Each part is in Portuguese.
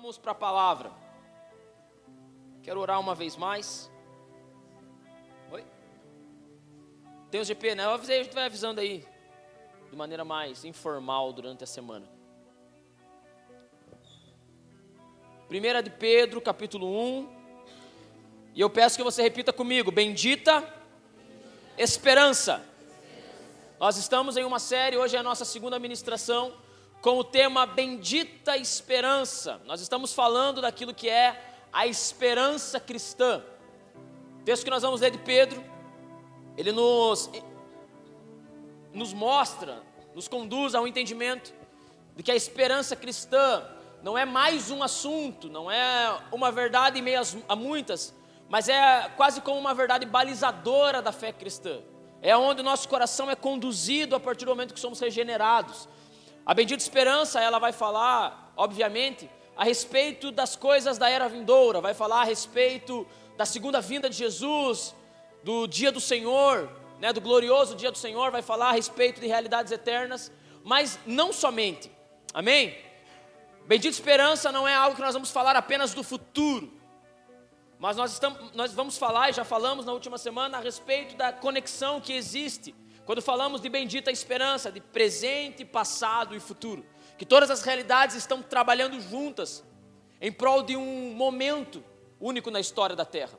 Vamos para a palavra. Quero orar uma vez mais. Oi? Tem os GP, né? Eu avisei, a gente vai avisando aí, de maneira mais informal durante a semana. 1 de Pedro, capítulo 1. E eu peço que você repita comigo: bendita esperança. Nós estamos em uma série, hoje é a nossa segunda ministração, com o tema Bendita Esperança. Nós estamos falando daquilo que é a esperança cristã. O texto que nós vamos ler de Pedro, ele nos mostra, nos conduz ao entendimento de que a esperança cristã não é mais um assunto, não é uma verdade em meio a muitas, mas é quase como uma verdade balizadora da fé cristã. É onde o nosso coração é conduzido a partir do momento que somos regenerados. A bendita esperança, ela vai falar, obviamente, a respeito das coisas da era vindoura, vai falar a respeito da segunda vinda de Jesus, do dia do Senhor, né, do glorioso dia do Senhor, vai falar a respeito de realidades eternas, mas não somente, amém? Bendita esperança não é algo que nós vamos falar apenas do futuro, mas nós vamos falar, e já falamos na última semana, a respeito da conexão que existe quando falamos de bendita esperança, de presente, passado e futuro, que todas as realidades estão trabalhando juntas em prol de um momento único na história da terra,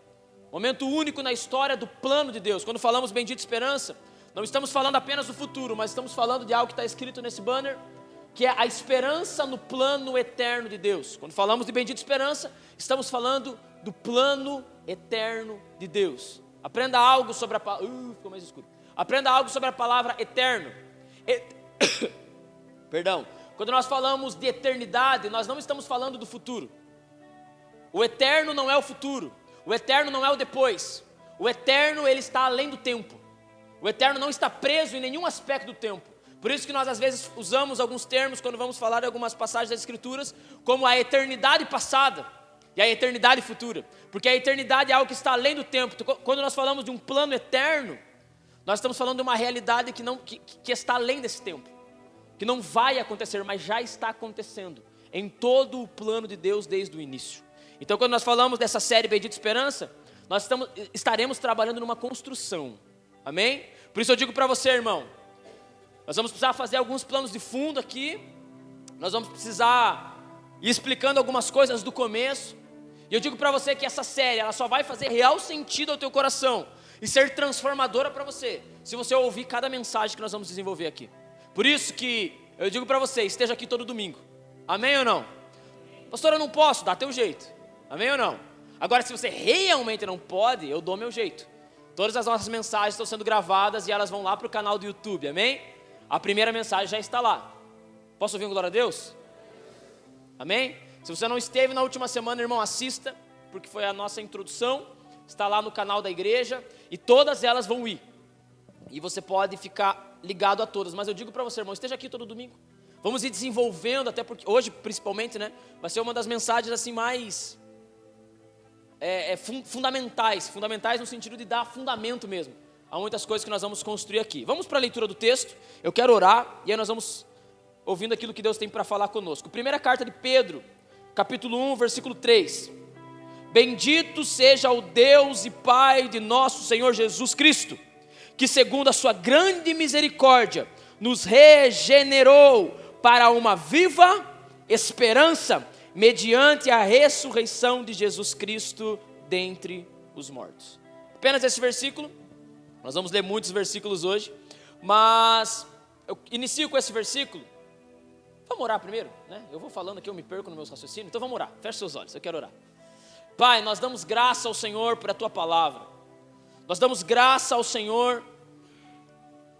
momento único na história do plano de Deus. Quando falamos bendita esperança, não estamos falando apenas do futuro, mas estamos falando de algo que está escrito nesse banner, que é a esperança no plano eterno de Deus. Quando falamos de bendita esperança, estamos falando do plano eterno de Deus. Aprenda algo sobre a palavra. Ficou mais escuro. Aprenda algo sobre a palavra eterno. Perdão. Quando nós falamos de eternidade, nós não estamos falando do futuro. O eterno não é o futuro. O eterno não é o depois. O eterno, ele está além do tempo. O eterno não está preso em nenhum aspecto do tempo. Por isso que nós às vezes usamos alguns termos quando vamos falar de algumas passagens das Escrituras, como a eternidade passada e a eternidade futura. Porque a eternidade é algo que está além do tempo. Quando nós falamos de um plano eterno, nós estamos falando de uma realidade que está além desse tempo, que não vai acontecer, mas já está acontecendo em todo o plano de Deus desde o início. Então, quando nós falamos dessa série Bendita Esperança, nós estaremos trabalhando numa construção, amém? Por isso eu digo para você, irmão, nós vamos precisar fazer alguns planos de fundo aqui, nós vamos precisar ir explicando algumas coisas do começo, e eu digo para você que essa série, ela só vai fazer real sentido ao teu coração, e ser transformadora para você, se você ouvir cada mensagem que nós vamos desenvolver aqui. Por isso que eu digo para você, esteja aqui todo domingo, amém ou não? Pastor, eu não posso, dá teu jeito, amém ou não? Agora, se você realmente não pode, eu dou meu jeito. Todas as nossas mensagens estão sendo gravadas e elas vão lá para o canal do YouTube, amém? A primeira mensagem já está lá. Posso ouvir um glória a Deus? Amém? Se você não esteve na última semana, irmão, assista, porque foi a nossa introdução. Está lá no canal da igreja e todas elas vão ir. E você pode ficar ligado a todas. Mas eu digo para você, irmão, esteja aqui todo domingo. Vamos ir desenvolvendo, até porque hoje, principalmente, né, vai ser uma das mensagens assim mais fundamentais no sentido de dar fundamento mesmo a muitas coisas que nós vamos construir aqui. Vamos para a leitura do texto. Eu quero orar e aí nós vamos ouvindo aquilo que Deus tem para falar conosco. Primeira carta de Pedro, capítulo 1, versículo 3. Bendito seja o Deus e Pai de nosso Senhor Jesus Cristo, que segundo a sua grande misericórdia, nos regenerou para uma viva esperança, mediante a ressurreição de Jesus Cristo dentre os mortos. Apenas esse versículo, nós vamos ler muitos versículos hoje, mas eu inicio com esse versículo. Vamos orar primeiro, né? Eu vou falando aqui, eu me perco no meus raciocínios, então vamos orar, feche seus olhos, eu quero orar. Pai, nós damos graça ao Senhor por a Tua palavra, nós damos graça ao Senhor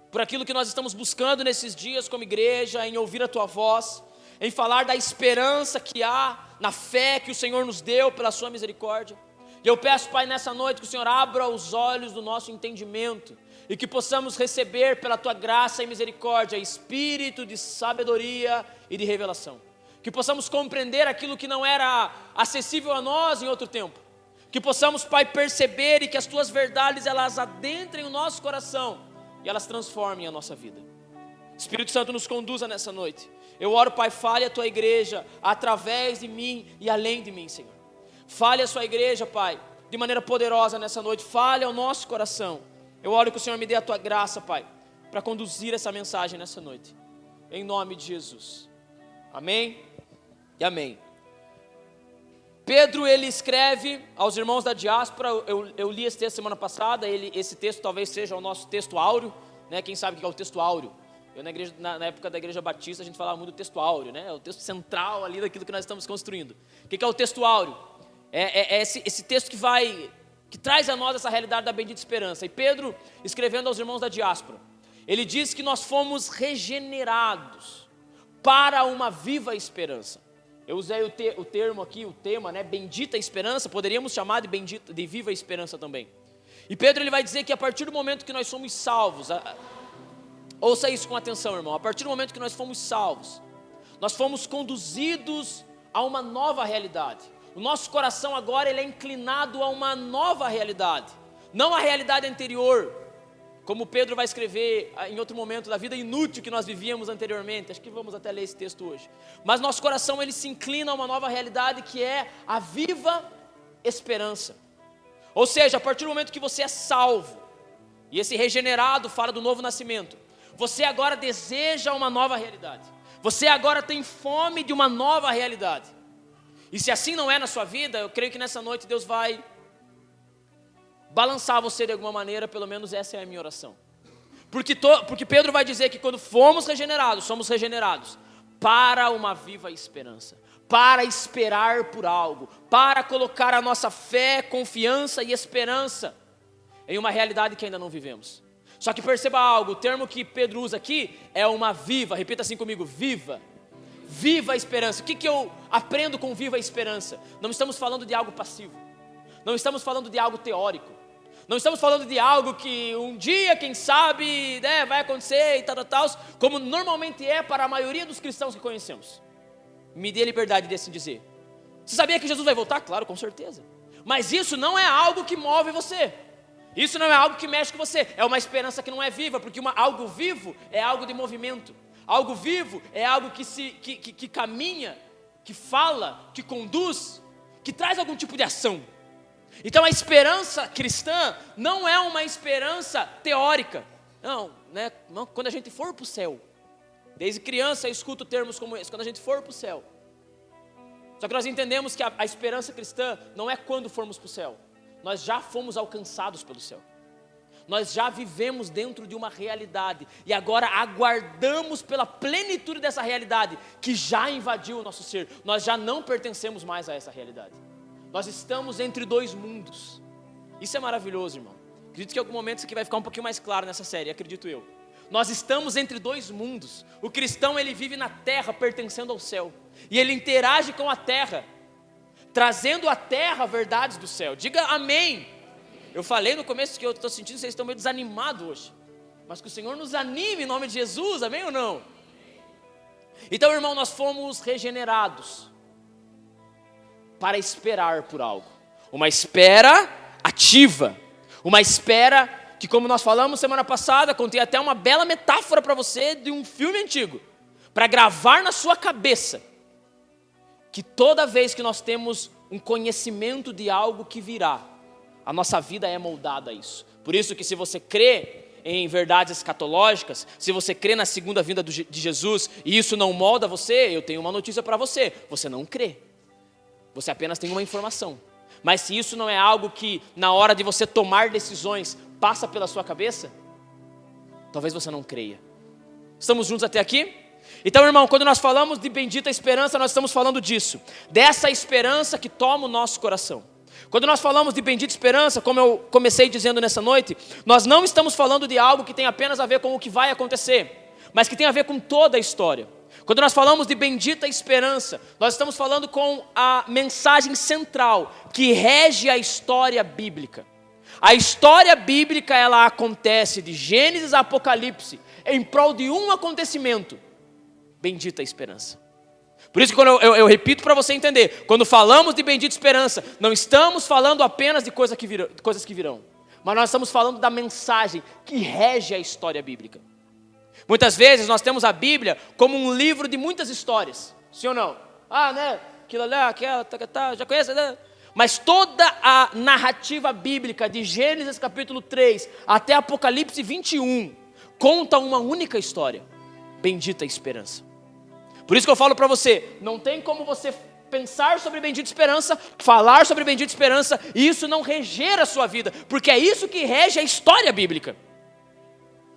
por aquilo que nós estamos buscando nesses dias como igreja, em ouvir a Tua voz, em falar da esperança que há na fé que o Senhor nos deu pela Sua misericórdia. E eu peço, Pai, nessa noite que o Senhor abra os olhos do nosso entendimento e que possamos receber pela Tua graça e misericórdia espírito de sabedoria e de revelação. Que possamos compreender aquilo que não era acessível a nós em outro tempo. Que possamos, Pai, perceber e que as Tuas verdades, elas adentrem o nosso coração e elas transformem a nossa vida. Espírito Santo nos conduza nessa noite. Eu oro, Pai, fale a Tua igreja através de mim e além de mim, Senhor. Fale a Sua igreja, Pai, de maneira poderosa nessa noite. Fale ao nosso coração. Eu oro que o Senhor me dê a Tua graça, Pai, para conduzir essa mensagem nessa noite. Em nome de Jesus. Amém e amém. Pedro, ele escreve aos irmãos da diáspora. Eu li esse texto semana passada. Esse texto talvez seja o nosso texto áureo, né? Quem sabe o que é o texto áureo? Eu na época da igreja batista a gente falava muito do texto áureo, né? É o texto central ali daquilo que nós estamos construindo. O que é o texto áureo? É esse texto que traz a nós essa realidade da bendita esperança. E Pedro, escrevendo aos irmãos da diáspora, ele diz que nós fomos regenerados para uma viva esperança. Eu usei o termo aqui, o tema, né? Bendita esperança. Poderíamos chamar de viva esperança também. E Pedro, ele vai dizer que a partir do momento que nós somos salvos, ouça isso com atenção, irmão. A partir do momento que nós fomos salvos, nós fomos conduzidos a uma nova realidade. O nosso coração agora, ele é inclinado a uma nova realidade, não a realidade anterior, como Pedro vai escrever em outro momento da vida inútil que nós vivíamos anteriormente. Acho que vamos até ler esse texto hoje. Mas nosso coração, ele se inclina a uma nova realidade, que é a viva esperança. Ou seja, a partir do momento que você é salvo, e esse regenerado fala do novo nascimento, você agora deseja uma nova realidade. Você agora tem fome de uma nova realidade. E se assim não é na sua vida, eu creio que nessa noite Deus vai balançar você de alguma maneira. Pelo menos essa é a minha oração. Porque Pedro vai dizer que quando fomos regenerados, somos regenerados para uma viva esperança, para esperar por algo, para colocar a nossa fé, confiança e esperança em uma realidade que ainda não vivemos. Só que perceba algo, o termo que Pedro usa aqui é uma viva, repita assim comigo, viva esperança. O que eu aprendo com viva esperança? Não estamos falando de algo passivo, não estamos falando de algo teórico, não estamos falando de algo que um dia, quem sabe, né, vai acontecer e tal, como normalmente é para a maioria dos cristãos que conhecemos. Me dê a liberdade de assim dizer. Você sabia que Jesus vai voltar? Claro, com certeza. Mas isso não é algo que move você. Isso não é algo que mexe com você. É uma esperança que não é viva, porque algo vivo é algo de movimento. Algo vivo é algo que caminha, que fala, que conduz, que traz algum tipo de ação. Então a esperança cristã não é uma esperança teórica. Não, né? Quando a gente for para o céu. Desde criança eu escuto termos como esse, quando a gente for para o céu. Só que nós entendemos que a esperança cristã não é quando formos para o céu. Nós já fomos alcançados pelo céu. Nós já vivemos dentro de uma realidade e agora aguardamos pela plenitude dessa realidade que já invadiu o nosso ser. Nós já não pertencemos mais a essa realidade. Nós estamos entre dois mundos. Isso é maravilhoso, irmão. Acredito que em algum momento isso aqui vai ficar um pouquinho mais claro nessa série, acredito eu. Nós estamos entre dois mundos. O cristão, ele vive na terra pertencendo ao céu. E ele interage com a terra, trazendo à terra verdades do céu. Diga amém. Eu falei no começo que eu estou sentindo que vocês estão meio desanimados hoje. Mas que o Senhor nos anime em nome de Jesus, amém ou não? Então, irmão, nós fomos regenerados para esperar por algo. Uma espera ativa. Uma espera que, como nós falamos semana passada, contei até uma bela metáfora para você de um filme antigo. Para gravar na sua cabeça que toda vez que nós temos um conhecimento de algo que virá, a nossa vida é moldada a isso. Por isso que se você crê em verdades escatológicas, se você crê na segunda vinda de Jesus e isso não molda você, eu tenho uma notícia para você: você não crê. Você apenas tem uma informação. Mas se isso não é algo que na hora de você tomar decisões passa pela sua cabeça, talvez você não creia. Estamos juntos até aqui? Então, irmão, quando nós falamos de bendita esperança, nós estamos falando disso, dessa esperança que toma o nosso coração. Quando nós falamos de bendita esperança, como eu comecei dizendo nessa noite, nós não estamos falando de algo que tem apenas a ver com o que vai acontecer, mas que tem a ver com toda a história. Quando nós falamos de bendita esperança, nós estamos falando com a mensagem central que rege a história bíblica. A história bíblica, ela acontece de Gênesis a Apocalipse em prol de um acontecimento: bendita esperança. Por isso que quando eu repito para você entender, quando falamos de bendita esperança, não estamos falando apenas de coisas que virão, mas nós estamos falando da mensagem que rege a história bíblica. Muitas vezes nós temos a Bíblia como um livro de muitas histórias, sim ou não? Né, aquilo ali, aquela, já conhece, né? Mas toda a narrativa bíblica de Gênesis capítulo 3 até Apocalipse 21 conta uma única história: bendita esperança. Por isso que eu falo para você, não tem como você pensar sobre bendita esperança, falar sobre bendita esperança, e isso não reger a sua vida, porque é isso que rege a história bíblica.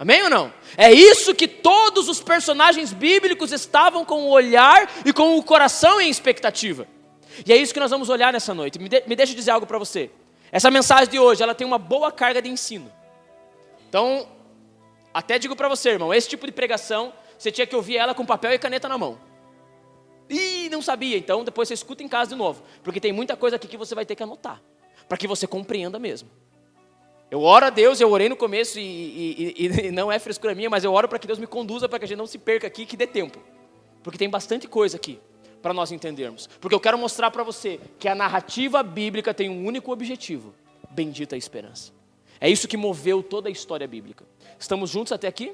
Amém ou não? É isso que todos os personagens bíblicos estavam com o olhar e com o coração em expectativa. E é isso que nós vamos olhar nessa noite. Me deixa eu dizer algo para você. Essa mensagem de hoje, ela tem uma boa carga de ensino. Então, até digo para você, irmão, esse tipo de pregação, você tinha que ouvir ela com papel e caneta na mão. Ih, não sabia, então depois você escuta em casa de novo. Porque tem muita coisa aqui que você vai ter que anotar, para que você compreenda mesmo. Eu oro a Deus, eu orei no começo e não é frescura minha, mas eu oro para que Deus me conduza, para que a gente não se perca aqui, que dê tempo. Porque tem bastante coisa aqui para nós entendermos. Porque eu quero mostrar para você que a narrativa bíblica tem um único objetivo: bendita a esperança. É isso que moveu toda a história bíblica. Estamos juntos até aqui?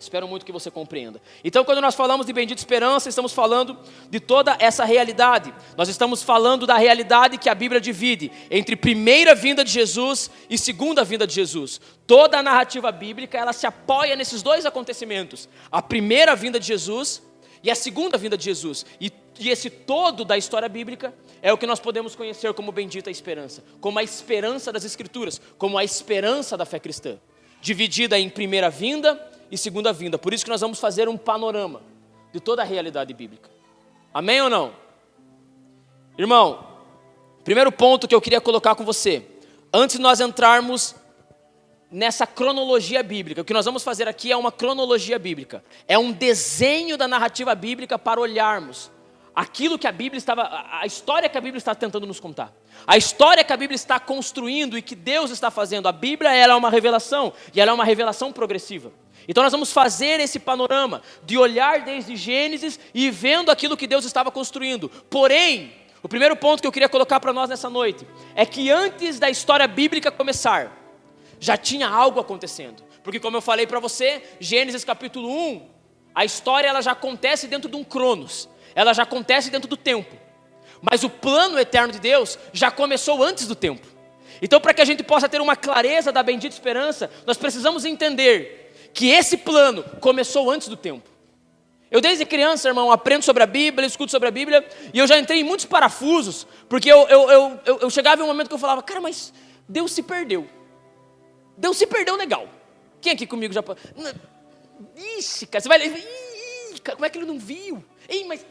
Espero muito que você compreenda. Então, quando nós falamos de bendita esperança, estamos falando de toda essa realidade. Nós estamos falando da realidade que a Bíblia divide entre primeira vinda de Jesus e segunda vinda de Jesus. Toda a narrativa bíblica, ela se apoia nesses dois acontecimentos: a primeira vinda de Jesus e a segunda vinda de Jesus. E esse todo da história bíblica é o que nós podemos conhecer como bendita esperança, como a esperança das Escrituras, como a esperança da fé cristã, dividida em primeira vinda e segunda vinda. Por isso que nós vamos fazer um panorama de toda a realidade bíblica. Amém ou não? Irmão, primeiro ponto que eu queria colocar com você, antes de nós entrarmos nessa cronologia bíblica, o que nós vamos fazer aqui é uma cronologia bíblica. É um desenho da narrativa bíblica para olharmos aquilo que a Bíblia estava, a história que a Bíblia está tentando nos contar. A história que a Bíblia está construindo e que Deus está fazendo. A Bíblia, ela é uma revelação, e ela é uma revelação progressiva. Então nós vamos fazer esse panorama de olhar desde Gênesis e vendo aquilo que Deus estava construindo. Porém, o primeiro ponto que eu queria colocar para nós nessa noite é que antes da história bíblica começar, já tinha algo acontecendo. Porque como eu falei para você, Gênesis capítulo 1, a história ela já acontece dentro de um cronos. Ela já acontece dentro do tempo. Mas o plano eterno de Deus já começou antes do tempo. Então, para que a gente possa ter uma clareza da bendita esperança, nós precisamos entender que esse plano começou antes do tempo. Eu desde criança, irmão, aprendo sobre a Bíblia, escuto sobre a Bíblia, e eu já entrei em muitos parafusos, porque eu chegava em um momento que eu falava: cara, mas Deus se perdeu. Deus se perdeu legal. Quem aqui comigo já... Ixi, cara, você vai... Ih, cara, como é que ele não viu? Ei, mas...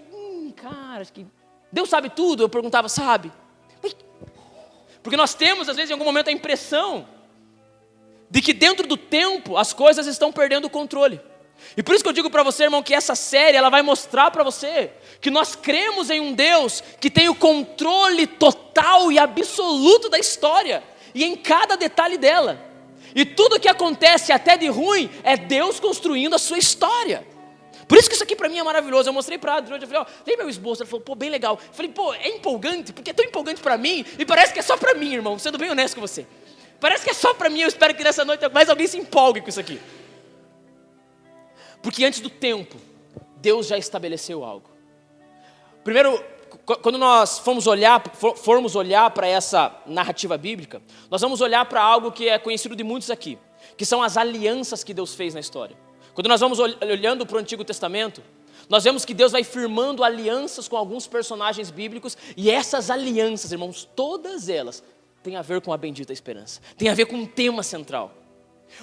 cara, acho que... Deus sabe tudo? Eu perguntava: sabe? Porque nós temos, às vezes, em algum momento, a impressão de que dentro do tempo as coisas estão perdendo o controle. E por isso que eu digo para você, irmão, que essa série ela vai mostrar para você que nós cremos em um Deus que tem o controle total e absoluto da história e em cada detalhe dela. E tudo que acontece até de ruim é Deus construindo a sua história. Por isso que isso aqui para mim é maravilhoso. Eu mostrei para a Adri, eu falei: ó, vem meu esboço. Ele falou: pô, bem legal. Eu falei: pô, é empolgante, porque é tão empolgante para mim e parece que é só para mim, irmão, sendo bem honesto com você. Parece que é só para mim. Eu espero que nessa noite mais alguém se empolgue com isso aqui. Porque antes do tempo, Deus já estabeleceu algo. Primeiro, quando nós formos olhar para essa narrativa bíblica, nós vamos olhar para algo que é conhecido de muitos aqui, que são as alianças que Deus fez na história. Quando nós vamos olhando para o Antigo Testamento, nós vemos que Deus vai firmando alianças com alguns personagens bíblicos, e essas alianças, irmãos, todas elas têm a ver com a bendita esperança, têm a ver com um tema central.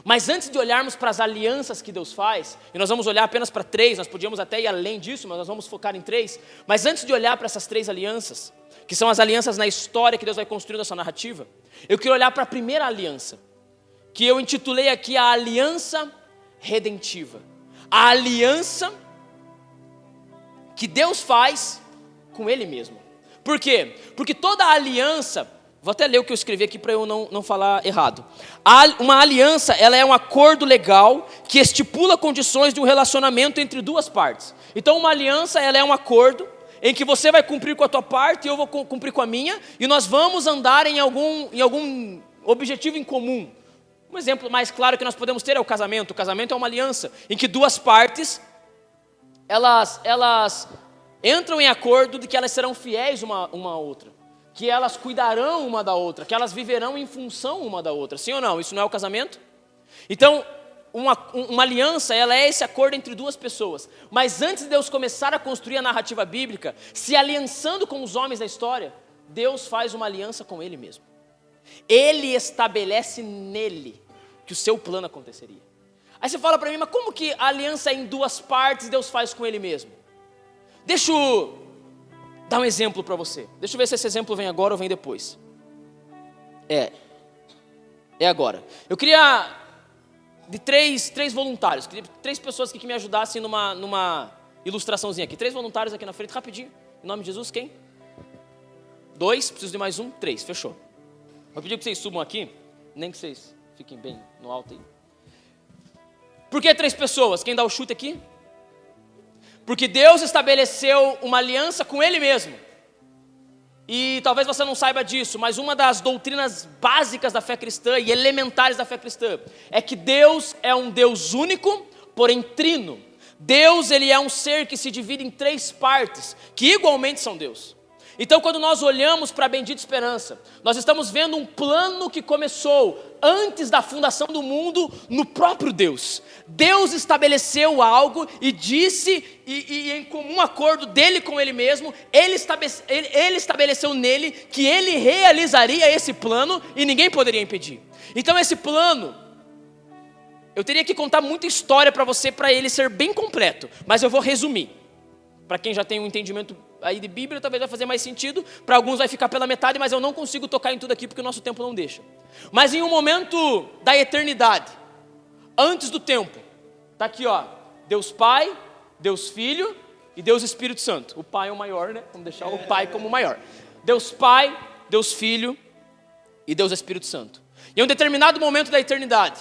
Mas antes de olharmos para as alianças que Deus faz, e nós vamos olhar apenas para 3, nós podíamos até ir além disso, mas nós vamos focar em 3. Mas antes de olhar para essas 3 alianças, que são as alianças na história que Deus vai construindo essa narrativa, eu quero olhar para a primeira aliança, que eu intitulei aqui a aliança redentiva. A aliança que Deus faz com Ele mesmo. Por quê? Porque toda aliança... Vou até ler o que eu escrevi aqui para eu não falar errado. Uma aliança, ela é um acordo legal que estipula condições de um relacionamento entre duas partes. Então uma aliança, ela é um acordo em que você vai cumprir com a tua parte e eu vou cumprir com a minha, e nós vamos andar em algum objetivo em comum. Um exemplo mais claro que nós podemos ter é o casamento. O casamento é uma aliança em que duas partes, elas entram em acordo de que elas serão fiéis uma à outra, que elas cuidarão uma da outra, que elas viverão em função uma da outra. Sim ou não? Isso não é o casamento? Então, uma aliança, ela é esse acordo entre duas pessoas. Mas antes de Deus começar a construir a narrativa bíblica, se aliançando com os homens da história, Deus faz uma aliança com Ele mesmo. Ele estabelece nele que o seu plano aconteceria. Aí você fala para mim, mas como que a aliança é em duas partes Deus faz com Ele mesmo? Deixa eu dar um exemplo para você. Deixa eu ver se esse exemplo vem agora ou vem depois. É agora. Eu queria de três voluntários, queria 3 pessoas que me ajudassem numa ilustraçãozinha aqui. 3 voluntários aqui na frente, rapidinho. Em nome de Jesus, quem? 2, preciso de mais 1, 3, fechou. Vou pedir que vocês subam aqui, nem que vocês fiquem bem no alto aí. Por que 3 pessoas? Quem dá o chute aqui? Porque Deus estabeleceu uma aliança com Ele mesmo. E talvez você não saiba disso, mas uma das doutrinas básicas da fé cristã e elementares da fé cristã é que Deus é um Deus único, porém trino. Deus, Ele é um ser que se divide em 3 partes, que igualmente são Deus. Então, quando nós olhamos para a bendita esperança, nós estamos vendo um plano que começou antes da fundação do mundo no próprio Deus. Deus estabeleceu algo e disse, e em comum acordo dele com ele mesmo, ele estabeleceu nele que ele realizaria esse plano e ninguém poderia impedir. Então, esse plano, eu teria que contar muita história para você para ele ser bem completo, mas eu vou resumir. Para quem já tem um entendimento aí de Bíblia, talvez vai fazer mais sentido. Para alguns vai ficar pela metade, mas eu não consigo tocar em tudo aqui porque o nosso tempo não deixa. Mas em um momento da eternidade, antes do tempo, está aqui, ó, Deus Pai, Deus Filho e Deus Espírito Santo. O Pai é o maior, né? Vamos deixar o Pai como o maior. Deus Pai, Deus Filho e Deus Espírito Santo. Em um determinado momento da eternidade,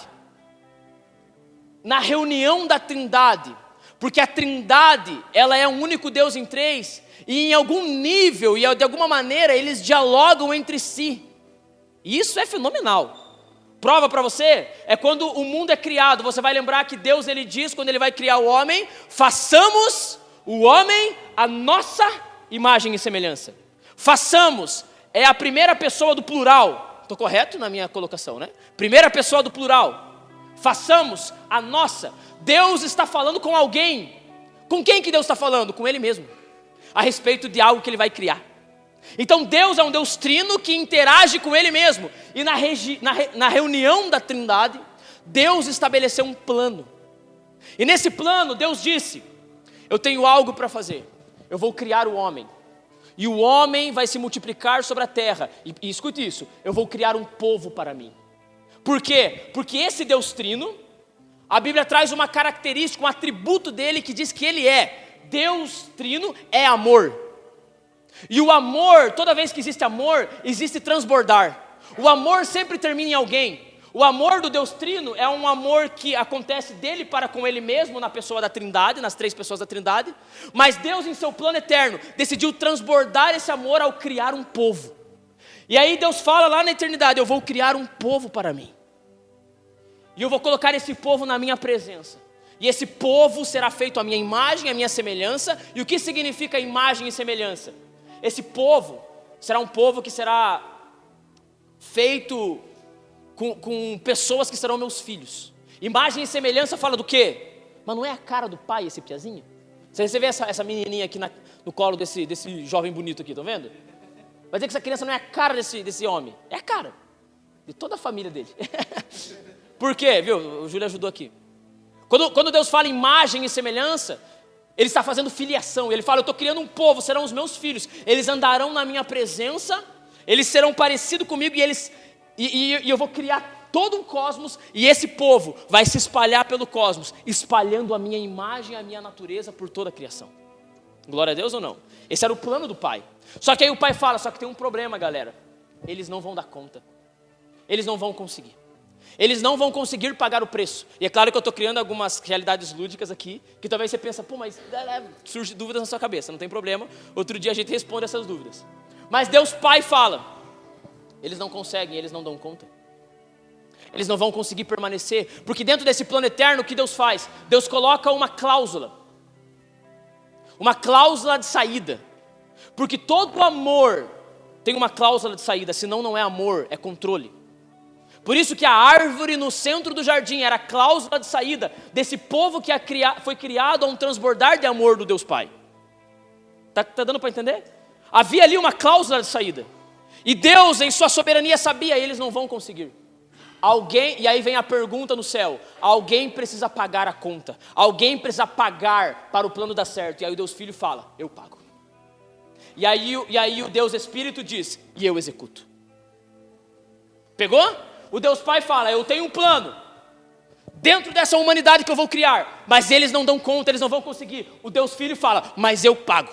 na reunião da Trindade, porque a Trindade, ela é um único Deus em 3, e em algum nível e de alguma maneira eles dialogam entre si. E isso é fenomenal. Prova para você é quando o mundo é criado. Você vai lembrar que Deus, ele diz quando ele vai criar o homem: façamos o homem a nossa imagem e semelhança. Façamos é a primeira pessoa do plural. Estou correto na minha colocação, né? Primeira pessoa do plural. Façamos a nossa. Deus está falando com alguém. Com quem que Deus está falando? Com Ele mesmo, a respeito de algo que Ele vai criar. Então Deus é um Deus trino que interage com Ele mesmo. E na reunião da Trindade, Deus estabeleceu um plano. E nesse plano Deus disse: eu tenho algo para fazer. Eu vou criar o homem. E o homem vai se multiplicar sobre a terra. E escute isso: eu vou criar um povo para mim. Por quê? Porque esse Deus trino, a Bíblia traz uma característica, um atributo dele que diz que ele é Deus trino, é amor. E o amor, toda vez que existe amor, existe transbordar. O amor sempre termina em alguém. O amor do Deus trino é um amor que acontece dele para com ele mesmo, na pessoa da Trindade, nas 3 pessoas da Trindade. Mas Deus, em seu plano eterno, decidiu transbordar esse amor ao criar um povo. E aí Deus fala lá na eternidade: eu vou criar um povo para mim. E eu vou colocar esse povo na minha presença. E esse povo será feito à minha imagem, à minha semelhança. E o que significa imagem e semelhança? Esse povo será um povo que será feito com pessoas que serão meus filhos. Imagem e semelhança fala do quê? Mas não é a cara do pai esse piazinho? Você vê essa menininha aqui no colo desse jovem bonito aqui, estão vendo? Vai dizer que essa criança não é a cara desse homem. É a cara de toda a família dele. Por quê? Viu? O Júlio ajudou aqui. Quando Deus fala imagem e semelhança, Ele está fazendo filiação. Ele fala: eu estou criando um povo, serão os meus filhos. Eles andarão na minha presença, eles serão parecidos comigo e eu vou criar todo um cosmos. E esse povo vai se espalhar pelo cosmos, espalhando a minha imagem e a minha natureza por toda a criação. Glória a Deus ou não? Esse era o plano do pai. Só que aí o pai fala: só que tem um problema, galera. Eles não vão dar conta. Eles não vão conseguir. Eles não vão conseguir pagar o preço. E é claro que eu estou criando algumas realidades lúdicas aqui, que talvez você pensa: pô, mas surge dúvidas na sua cabeça. Não tem problema, outro dia a gente responde essas dúvidas. Mas Deus Pai fala: eles não conseguem, eles não dão conta. eles não vão conseguir permanecer, porque dentro desse plano eterno, o que Deus faz? Deus coloca uma cláusula de saída, porque todo amor tem uma cláusula de saída, senão não é amor, é controle. Por isso que a árvore no centro do jardim era a cláusula de saída desse povo que foi criado a um transbordar de amor do Deus Pai. Tá dando para entender? Havia ali uma cláusula de saída, e Deus em sua soberania sabia, eles não vão conseguir. E aí vem a pergunta no céu, alguém precisa pagar a conta, alguém precisa pagar para o plano dar certo, e aí o Deus Filho fala, eu pago. E aí o Deus Espírito diz, e eu executo. Pegou? O Deus Pai fala, eu tenho um plano, dentro dessa humanidade que eu vou criar, mas eles não dão conta, eles não vão conseguir. O Deus Filho fala, mas eu pago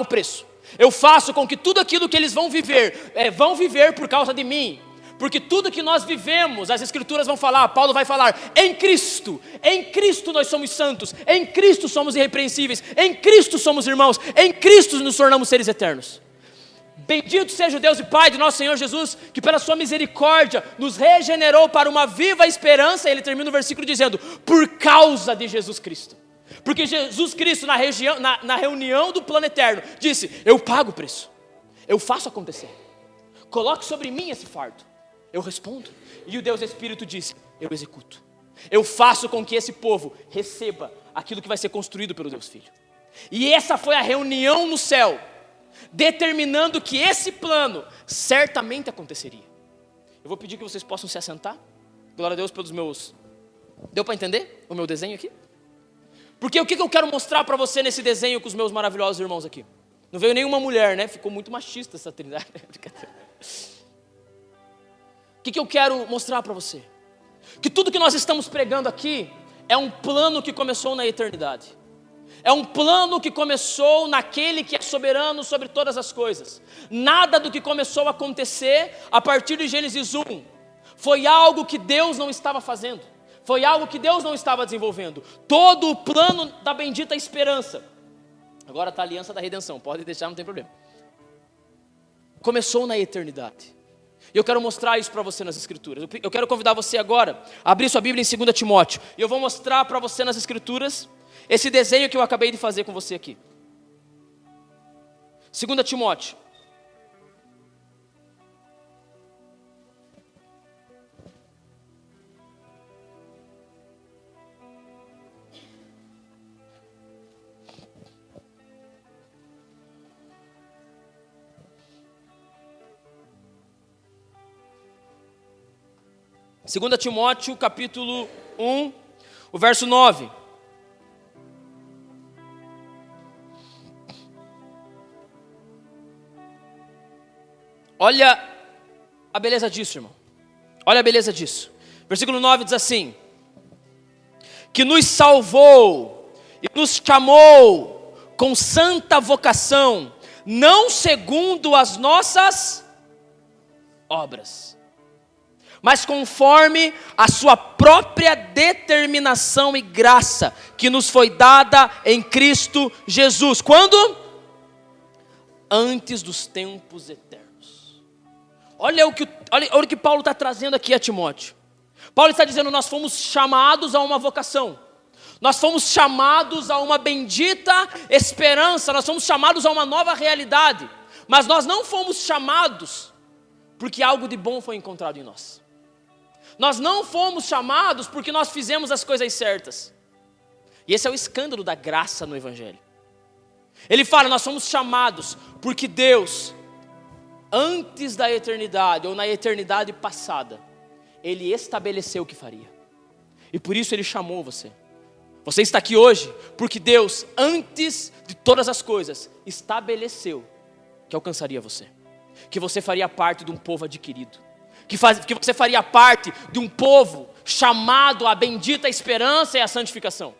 o preço. Eu faço com que tudo aquilo que eles vão viver por causa de mim. Porque tudo que nós vivemos, as Escrituras vão falar, Paulo vai falar, em Cristo nós somos santos, em Cristo somos irrepreensíveis, em Cristo somos irmãos, em Cristo nos tornamos seres eternos. Bendito seja o Deus e Pai de nosso Senhor Jesus, que pela sua misericórdia nos regenerou para uma viva esperança, e ele termina o versículo dizendo, por causa de Jesus Cristo. Porque Jesus Cristo na reunião do plano eterno, disse, eu pago o preço, eu faço acontecer, coloque sobre mim esse fardo. Eu respondo, e o Deus Espírito disse, eu executo. Eu faço com que esse povo receba aquilo que vai ser construído pelo Deus Filho. E essa foi a reunião no céu, determinando que esse plano certamente aconteceria. Eu vou pedir que vocês possam se assentar. Glória a Deus pelos meus... Deu para entender o meu desenho aqui? Porque o que eu quero mostrar para você nesse desenho com os meus maravilhosos irmãos aqui? Não veio nenhuma mulher, né? Ficou muito machista essa trindade. O que eu quero mostrar para você? Que tudo que nós estamos pregando aqui é um plano que começou na eternidade. É um plano que começou naquele que é soberano sobre todas as coisas. Nada do que começou a acontecer a partir de Gênesis 1 foi algo que Deus não estava fazendo. Foi algo que Deus não estava desenvolvendo. Todo o plano da bendita esperança. Agora está a aliança da redenção, pode deixar, não tem problema. Começou na eternidade. E eu quero mostrar isso para você nas Escrituras. Eu quero convidar você agora a abrir sua Bíblia em 2 Timóteo. E eu vou mostrar para você nas Escrituras esse desenho que eu acabei de fazer com você aqui. 2 Timóteo. Segunda Timóteo, capítulo 1, o verso 9. Olha a beleza disso, irmão. Olha a beleza disso. Versículo 9 diz assim: que nos salvou e nos chamou com santa vocação, não segundo as nossas obras, mas conforme a sua própria determinação e graça, que nos foi dada em Cristo Jesus. Quando? Antes dos tempos eternos. Olha o que Paulo está trazendo aqui a Timóteo. Paulo está dizendo, nós fomos chamados a uma vocação. Nós fomos chamados a uma bendita esperança. Nós fomos chamados a uma nova realidade. Mas nós não fomos chamados porque algo de bom foi encontrado em nós. Nós não fomos chamados porque nós fizemos as coisas certas. E esse é o escândalo da graça no Evangelho. Ele fala, nós somos chamados porque Deus, antes da eternidade, ou na eternidade passada, Ele estabeleceu o que faria. E por isso Ele chamou você. Você está aqui hoje porque Deus, antes de todas as coisas, estabeleceu que alcançaria você. Que você faria parte de um povo adquirido. Que você faria parte de um povo chamado à bendita esperança e à santificação.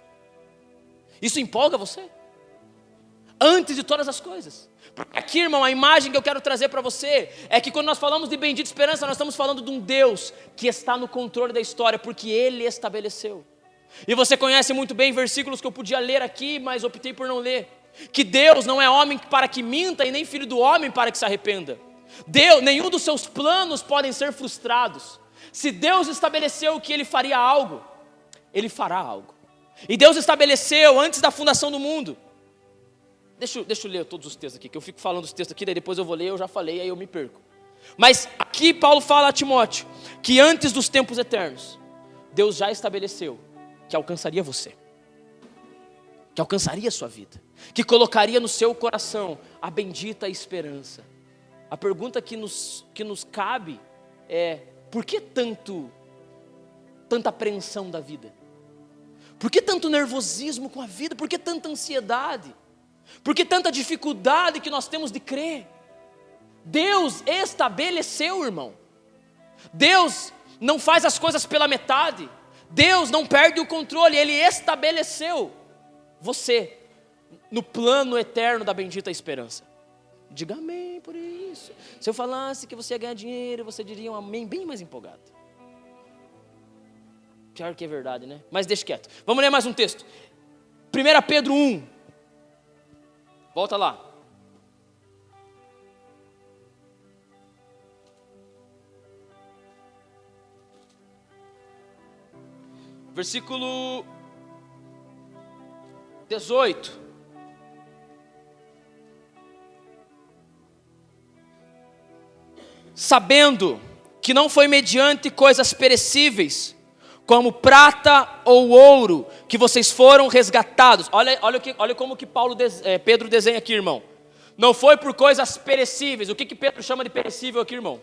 Isso empolga você? Antes de todas as coisas. Porque aqui, irmão, a imagem que eu quero trazer para você é que quando nós falamos de bendita esperança, nós estamos falando de um Deus que está no controle da história, porque Ele estabeleceu. E você conhece muito bem versículos que eu podia ler aqui, mas optei por não ler. Que Deus não é homem para que minta e nem filho do homem para que se arrependa. Deus, nenhum dos seus planos podem ser frustrados. Se Deus estabeleceu que Ele faria algo, Ele fará algo. E Deus estabeleceu antes da fundação do mundo. Deixa eu ler todos os textos aqui, que eu fico falando os textos aqui, daí depois eu vou ler, eu já falei, aí eu me perco. Mas aqui Paulo fala a Timóteo, que antes dos tempos eternos, Deus já estabeleceu que alcançaria você, que alcançaria a sua vida, que colocaria no seu coração a bendita esperança. A pergunta que nos cabe é, por que tanta apreensão da vida? Por que tanto nervosismo com a vida? Por que tanta ansiedade? Por que tanta dificuldade que nós temos de crer? Deus estabeleceu, irmão. Deus não faz as coisas pela metade. Deus não perde o controle, Ele estabeleceu você no plano eterno da bendita esperança. Diga amém por isso. Se eu falasse que você ia ganhar dinheiro, você diria um amém bem mais empolgado. Pior que é verdade, né? Mas deixa quieto. Vamos ler mais um texto. 1 Pedro 1. Volta lá. Versículo 18. Sabendo que não foi mediante coisas perecíveis, como prata ou ouro, que vocês foram resgatados. Olha como que Pedro desenha aqui, irmão. Não foi por coisas perecíveis. O que Pedro chama de perecível aqui, irmão?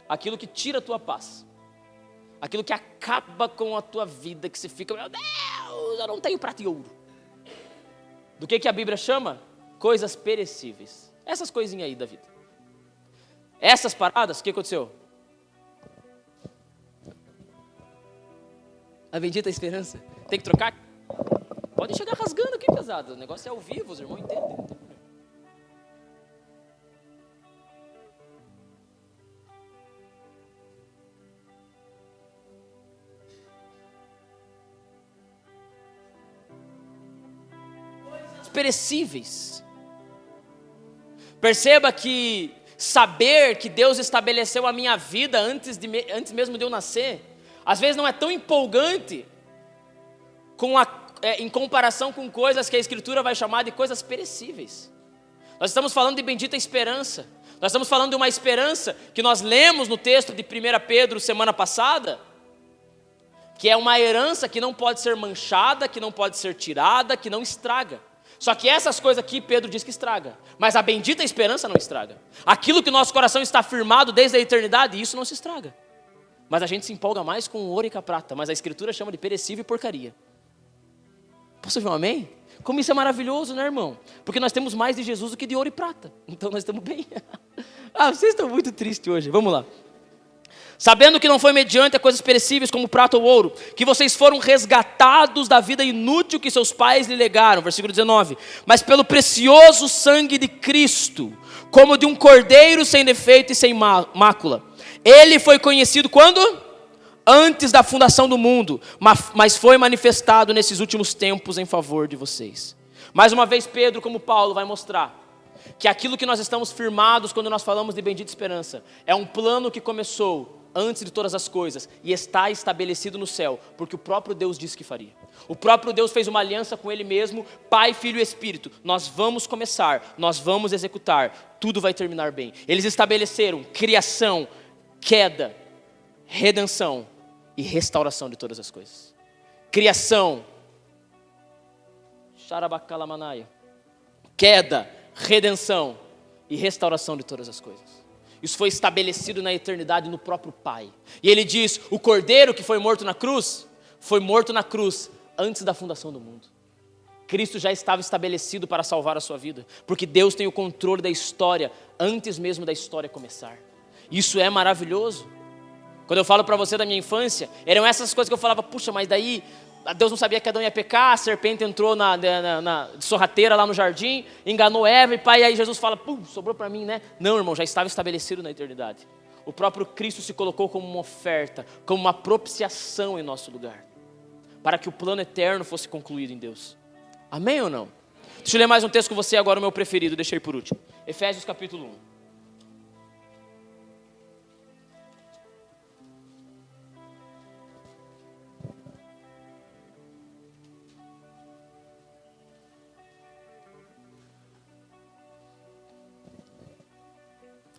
Aquilo que tira a tua paz. Aquilo que acaba com a tua vida, que você fica, meu Deus, eu não tenho prata e ouro. Do que a Bíblia chama? Coisas perecíveis. Essas coisinhas aí da vida. Essas paradas, o que aconteceu? A bendita esperança. Tem que trocar? Pode chegar rasgando aqui, pesado. O negócio é ao vivo, os irmãos entendem. Coisas perecíveis. Perceba que saber que Deus estabeleceu a minha vida antes mesmo de eu nascer, às vezes não é tão empolgante em comparação com coisas que a Escritura vai chamar de coisas perecíveis. Nós estamos falando de bendita esperança. Nós estamos falando de uma esperança que nós lemos no texto de 1 Pedro semana passada, que é uma herança que não pode ser manchada, que não pode ser tirada, que não estraga. Só que essas coisas aqui Pedro diz que estraga, mas a bendita esperança não estraga. Aquilo que o nosso coração está firmado desde a eternidade, isso não se estraga. Mas a gente se empolga mais com o ouro e com a prata, mas a Escritura chama de perecível e porcaria. Posso ouvir um amém? Como isso é maravilhoso, né, irmão? Porque nós temos mais de Jesus do que de ouro e prata, então nós estamos bem. Vocês estão muito tristes hoje, vamos lá. Sabendo que não foi mediante a coisas perecíveis como prata ou ouro, que vocês foram resgatados da vida inútil que seus pais lhe legaram, versículo 19, mas pelo precioso sangue de Cristo, como de um cordeiro sem defeito e sem mácula. Ele foi conhecido quando? Antes da fundação do mundo, mas foi manifestado nesses últimos tempos em favor de vocês. Mais uma vez Pedro, como Paulo, vai mostrar que aquilo que nós estamos firmados quando nós falamos de bendita esperança, é um plano que começou antes de todas as coisas, e está estabelecido no céu, porque o próprio Deus disse que faria. O próprio Deus fez uma aliança com Ele mesmo, Pai, Filho e Espírito. Nós vamos começar, nós vamos executar, tudo vai terminar bem. Eles estabeleceram criação, queda, redenção e restauração de todas as coisas. Criação, xarabacalamanaya, queda, redenção e restauração de todas as coisas. Isso foi estabelecido na eternidade no próprio Pai. E Ele diz, o cordeiro que foi morto na cruz, foi morto na cruz antes da fundação do mundo. Cristo já estava estabelecido para salvar a sua vida, porque Deus tem o controle da história antes mesmo da história começar. Isso é maravilhoso. Quando eu falo para você da minha infância, eram essas coisas que eu falava, puxa, mas daí Deus não sabia que Adão ia pecar, a serpente entrou na sorrateira lá no jardim, enganou Eva, e pai, aí Jesus fala, sobrou para mim, né? Não, irmão, já estava estabelecido na eternidade. O próprio Cristo se colocou como uma oferta, como uma propiciação em nosso lugar, para que o plano eterno fosse concluído em Deus. Amém ou não? Deixa eu ler mais um texto com você agora, o meu preferido, deixei por último. Efésios capítulo 1.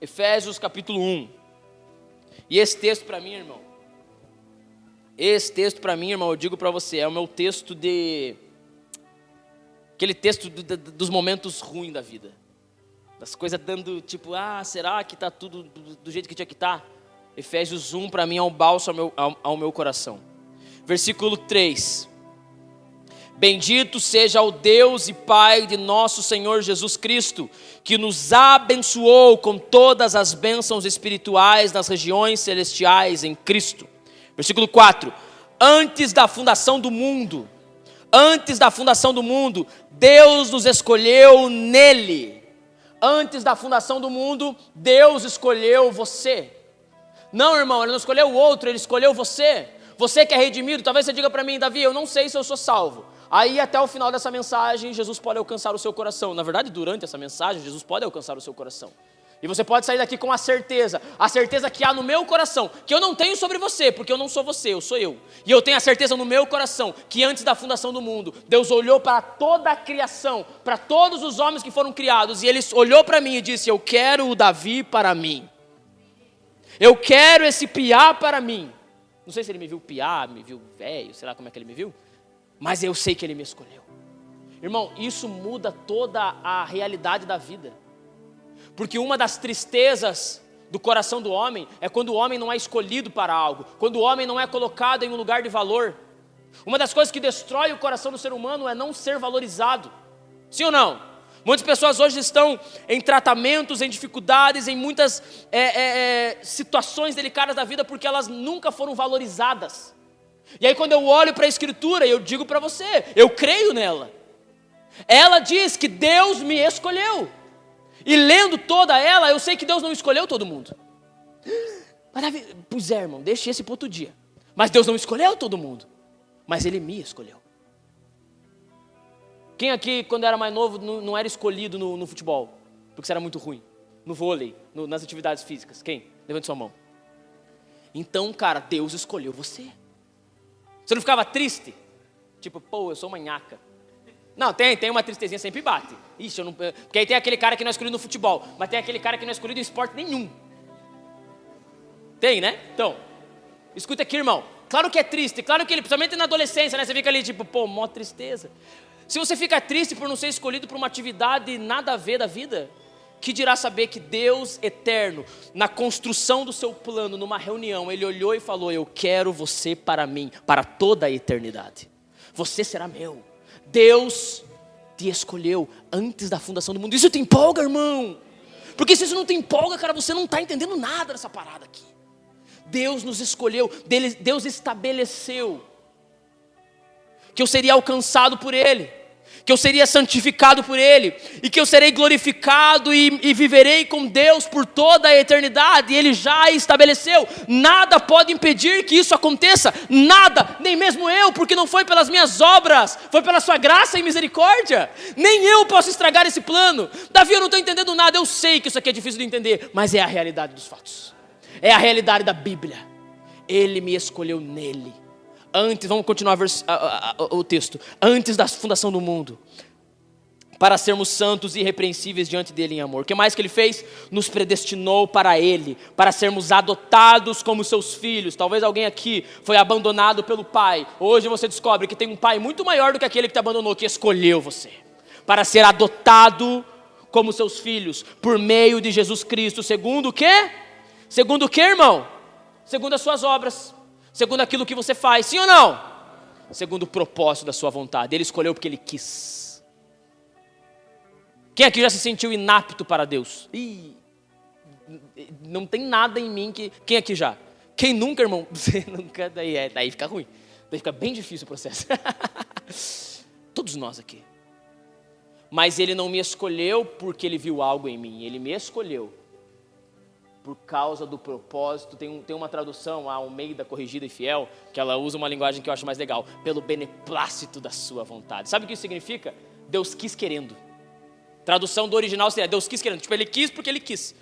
Efésios capítulo 1. E esse texto para mim, irmão, eu digo para você, é o meu texto aquele texto dos momentos ruins da vida. Das coisas dando tipo, será que está tudo do jeito que tinha que estar? Efésios 1 para mim é um bálsamo ao meu coração. Versículo 3. Bendito seja o Deus e Pai de nosso Senhor Jesus Cristo, que nos abençoou com todas as bênçãos espirituais nas regiões celestiais em Cristo. Versículo 4. Antes da fundação do mundo, Deus nos escolheu nele. Antes da fundação do mundo, Deus escolheu você. Não, irmão, Ele não escolheu o outro, Ele escolheu você. Você que é redimido, talvez você diga para mim, Davi, eu não sei se eu sou salvo. Aí até o final dessa mensagem, Jesus pode alcançar o seu coração. Na verdade, durante essa mensagem, Jesus pode alcançar o seu coração. E você pode sair daqui com a certeza que há no meu coração, que eu não tenho sobre você, porque eu não sou você, eu sou eu. E eu tenho a certeza no meu coração, que antes da fundação do mundo, Deus olhou para toda a criação, para todos os homens que foram criados, e Ele olhou para mim e disse, eu quero o Davi para mim. Eu quero esse piá para mim. Não sei se Ele me viu piá, me viu velho, sei lá como é que Ele me viu, mas eu sei que Ele me escolheu. Irmão, isso muda toda a realidade da vida. Porque uma das tristezas do coração do homem é quando o homem não é escolhido para algo, quando o homem não é colocado em um lugar de valor. Uma das coisas que destrói o coração do ser humano é não ser valorizado. Sim ou não? Muitas pessoas hoje estão em tratamentos, em dificuldades, em muitas situações delicadas da vida porque elas nunca foram valorizadas. E aí quando eu olho para a Escritura, eu digo para você, eu creio nela. Ela diz que Deus me escolheu. E lendo toda ela, eu sei que Deus não escolheu todo mundo. Pois é, irmão, deixa esse para outro dia. Mas Deus não escolheu todo mundo. Mas Ele me escolheu. Quem aqui, quando era mais novo, não era escolhido no futebol? Porque você era muito ruim. No vôlei, nas atividades físicas. Quem? Levante sua mão. Então, cara, Deus escolheu você. Você não ficava triste? Tipo, eu sou manhaca. Não, tem uma tristezinha, sempre bate. Ixi, porque aí tem aquele cara que não é escolhido no futebol, mas tem aquele cara que não é escolhido em esporte nenhum. Tem, né? Então, escuta aqui, irmão. Claro que é triste, claro que principalmente na adolescência, né? Você fica ali tipo, mó tristeza. Se você fica triste por não ser escolhido por uma atividade nada a ver da vida, que dirá saber que Deus eterno, na construção do seu plano, numa reunião, Ele olhou e falou, eu quero você para mim, para toda a eternidade. Você será meu. Deus te escolheu antes da fundação do mundo. Isso te empolga, irmão? Porque se isso não te empolga, cara, você não está entendendo nada dessa parada aqui. Deus nos escolheu, Deus estabeleceu que eu seria alcançado por Ele, que eu seria santificado por Ele, e que eu serei glorificado e viverei com Deus por toda a eternidade. E Ele já estabeleceu. Nada pode impedir que isso aconteça, nada, nem mesmo eu, porque não foi pelas minhas obras, foi pela sua graça e misericórdia. Nem eu posso estragar esse plano. Davi, eu não estou entendendo nada, eu sei que isso aqui é difícil de entender, mas é a realidade dos fatos, é a realidade da Bíblia. Ele me escolheu nele. Antes, vamos continuar o texto. Antes da fundação do mundo, para sermos santos e irrepreensíveis diante dele em amor. O que mais que ele fez? Nos predestinou para ele, para sermos adotados como seus filhos. Talvez alguém aqui foi abandonado pelo pai. Hoje você descobre que tem um pai muito maior do que aquele que te abandonou, que escolheu você, para ser adotado como seus filhos, por meio de Jesus Cristo. Segundo o quê? Segundo o quê, irmão? Segundo as suas obras. Segundo aquilo que você faz, sim ou não? Segundo o propósito da sua vontade. Ele escolheu porque Ele quis. Quem aqui já se sentiu inapto para Deus? Não tem nada em mim que... Quem aqui já? Quem nunca, irmão? Você nunca, daí fica ruim. Daí fica bem difícil o processo. Todos nós aqui. Mas Ele não me escolheu porque Ele viu algo em mim. Ele me escolheu por causa do propósito. Tem uma tradução, a Almeida Corrigida e Fiel, que ela usa uma linguagem que eu acho mais legal. Pelo beneplácito da sua vontade. Sabe o que isso significa? Deus quis querendo. Tradução do original seria Deus quis querendo. Tipo, Ele quis porque Ele quis.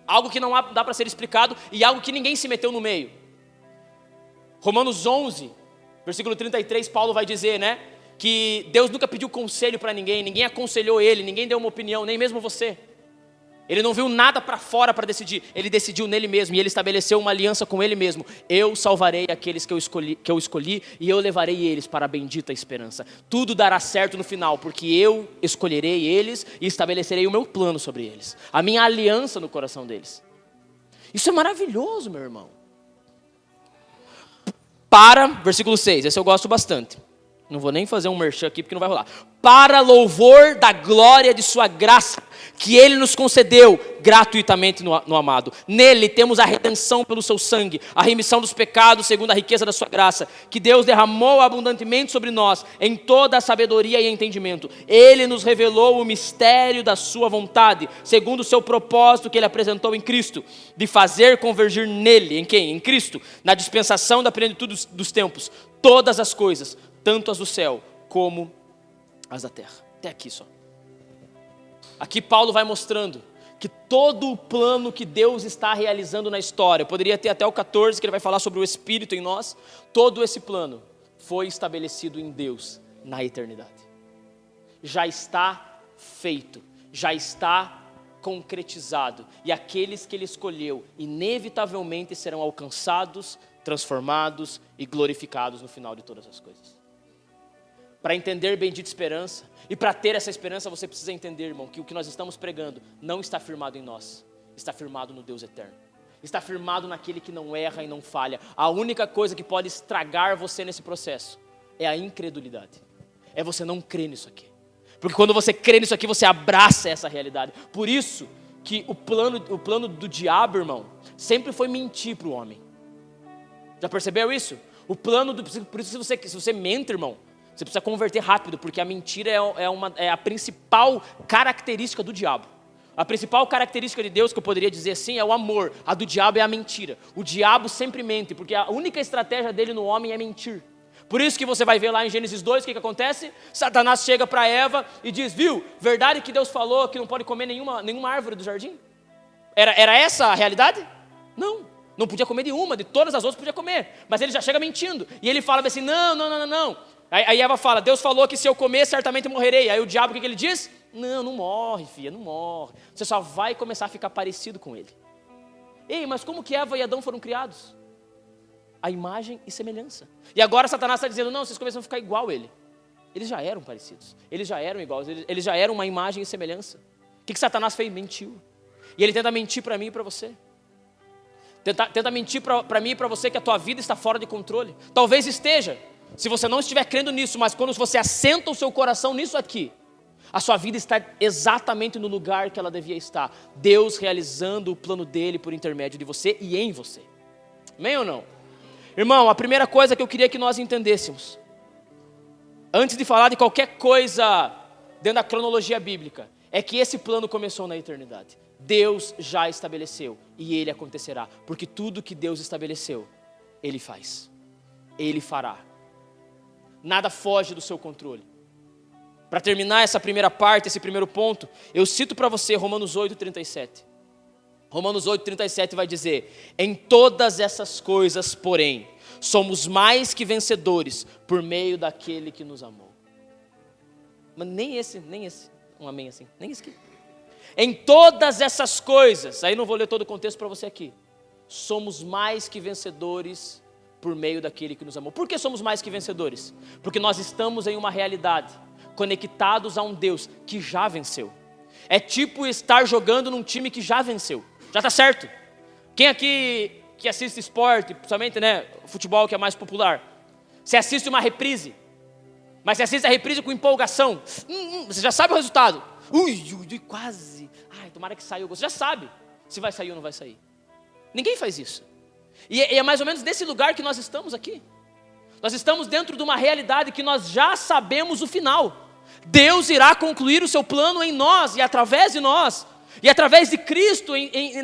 Algo que não dá para ser explicado e algo que ninguém se meteu no meio. Romanos 11, versículo 33, Paulo vai dizer, né? Que Deus nunca pediu conselho para ninguém. Ninguém aconselhou Ele, ninguém deu uma opinião, nem mesmo você. Ele não viu nada para fora para decidir, ele decidiu nele mesmo e ele estabeleceu uma aliança com ele mesmo. Eu salvarei aqueles que eu escolhi e eu levarei eles para a bendita esperança. Tudo dará certo no final, porque eu escolherei eles e estabelecerei o meu plano sobre eles, a minha aliança no coração deles. Isso é maravilhoso, meu irmão. Versículo 6, esse eu gosto bastante. Não vou nem fazer um merchan aqui porque não vai rolar. Para louvor da glória de sua graça, que Ele nos concedeu gratuitamente no amado. Nele temos a redenção pelo seu sangue, a remissão dos pecados segundo a riqueza da sua graça, que Deus derramou abundantemente sobre nós, em toda a sabedoria e entendimento. Ele nos revelou o mistério da sua vontade, segundo o seu propósito que Ele apresentou em Cristo, de fazer convergir nele, em quem? Em Cristo, na dispensação da plenitude dos tempos, todas as coisas, tanto as do céu como as da terra. Até aqui só. Aqui Paulo vai mostrando que todo o plano que Deus está realizando na história, poderia ter até o 14, que ele vai falar sobre o Espírito em nós, todo esse plano foi estabelecido em Deus na eternidade. Já está feito, já está concretizado, e aqueles que Ele escolheu, inevitavelmente serão alcançados, transformados e glorificados no final de todas as coisas. Para entender bendita esperança, e para ter essa esperança você precisa entender, irmão, que o que nós estamos pregando não está firmado em nós, está firmado no Deus eterno, está firmado naquele que não erra e não falha. A única coisa que pode estragar você nesse processo é a incredulidade, é você não crer nisso aqui, porque quando você crê nisso aqui, você abraça essa realidade. Por isso que o plano do diabo, irmão, sempre foi mentir para o homem. Já percebeu isso? Por isso se você mente, irmão, você precisa converter rápido, porque a mentira é a principal característica do diabo. A principal característica de Deus, que eu poderia dizer assim, é o amor. A do diabo é a mentira. O diabo sempre mente, porque a única estratégia dele no homem é mentir. Por isso que você vai ver lá em Gênesis 2, o que acontece? Satanás chega para Eva e diz, viu, verdade que Deus falou que não pode comer nenhuma árvore do jardim? Era essa a realidade? Não podia comer de todas as outras podia comer. Mas ele já chega mentindo. E ele fala assim, não. Aí Eva fala, Deus falou que se eu comer, certamente morrerei. Aí o diabo, o que ele diz? Não morre, filha, não morre. Você só vai começar a ficar parecido com ele. Ei, mas como que Eva e Adão foram criados? A imagem e semelhança. E agora Satanás está dizendo, não, vocês começam a ficar igual a ele. Eles já eram parecidos, eles já eram iguais, eles já eram uma imagem e semelhança. O que Satanás fez? Mentiu. E ele tenta mentir para mim e para você. Tenta mentir para mim e para você que a tua vida está fora de controle. Talvez esteja, se você não estiver crendo nisso, mas quando você assenta o seu coração nisso aqui, a sua vida está exatamente no lugar que ela devia estar. Deus realizando o plano dele por intermédio de você e em você. Amém ou não? Irmão, a primeira coisa que eu queria que nós entendêssemos, antes de falar de qualquer coisa dentro da cronologia bíblica, é que esse plano começou na eternidade. Deus já estabeleceu e ele acontecerá, porque tudo que Deus estabeleceu, ele faz, ele fará. Nada foge do seu controle. Para terminar essa primeira parte, esse primeiro ponto, eu cito para você Romanos 8:37. Romanos 8:37 vai dizer, em todas essas coisas, porém, somos mais que vencedores por meio daquele que nos amou. Mas nem esse, um amém assim, nem esse aqui. Em todas essas coisas, aí não vou ler todo o contexto para você aqui, somos mais que vencedores por meio daquele que nos amou. Por que somos mais que vencedores? Porque nós estamos em uma realidade, conectados a um Deus que já venceu. É tipo estar jogando num time que já venceu, já está certo. Quem aqui que assiste esporte, principalmente futebol que é mais popular, você assiste uma reprise, mas você assiste a reprise com empolgação, você já sabe o resultado, quase, tomara que saia o gol, você já sabe se vai sair ou não vai sair. Ninguém faz isso. E é mais ou menos nesse lugar que nós estamos aqui. Nós estamos dentro de uma realidade que nós já sabemos o final. Deus irá concluir o seu plano em nós e através de nós, e através de Cristo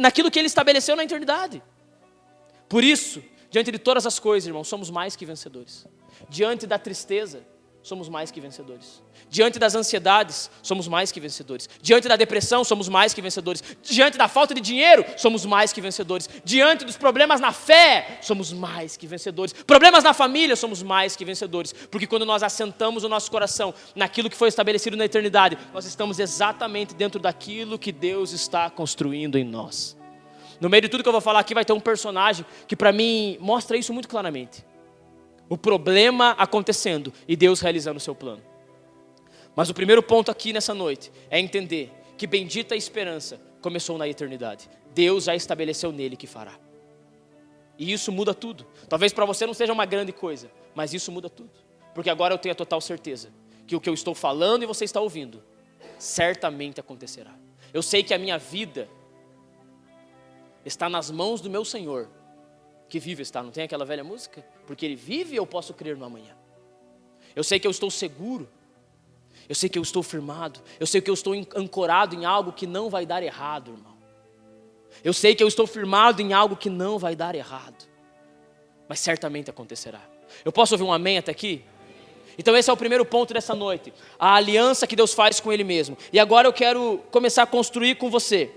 naquilo que Ele estabeleceu na eternidade. Por isso, diante de todas as coisas, irmãos, somos mais que vencedores. Diante da tristeza, somos mais que vencedores. Diante das ansiedades, somos mais que vencedores. Diante da depressão, somos mais que vencedores. Diante da falta de dinheiro, somos mais que vencedores. Diante dos problemas na fé, somos mais que vencedores. Problemas na família, somos mais que vencedores. Porque quando nós assentamos o nosso coração naquilo que foi estabelecido na eternidade, nós estamos exatamente dentro daquilo que Deus está construindo em nós. No meio de tudo que eu vou falar aqui vai ter um personagem que para mim mostra isso muito claramente. O problema acontecendo e Deus realizando o seu plano. Mas o primeiro ponto aqui nessa noite é entender que bendita esperança começou na eternidade. Deus já estabeleceu nele que fará. E isso muda tudo. Talvez para você não seja uma grande coisa, mas isso muda tudo. Porque agora eu tenho a total certeza que o que eu estou falando e você está ouvindo, certamente acontecerá. Eu sei que a minha vida está nas mãos do meu Senhor, que vive está, não tem aquela velha música? Porque Ele vive, eu posso crer no amanhã. Eu sei que eu estou seguro, eu sei que eu estou firmado, eu sei que eu estou ancorado em algo que não vai dar errado, irmão. Eu sei que eu estou firmado em algo que não vai dar errado, mas certamente acontecerá. Eu posso ouvir um amém até aqui? Então esse é o primeiro ponto dessa noite, a aliança que Deus faz com Ele mesmo. E agora eu quero começar a construir com você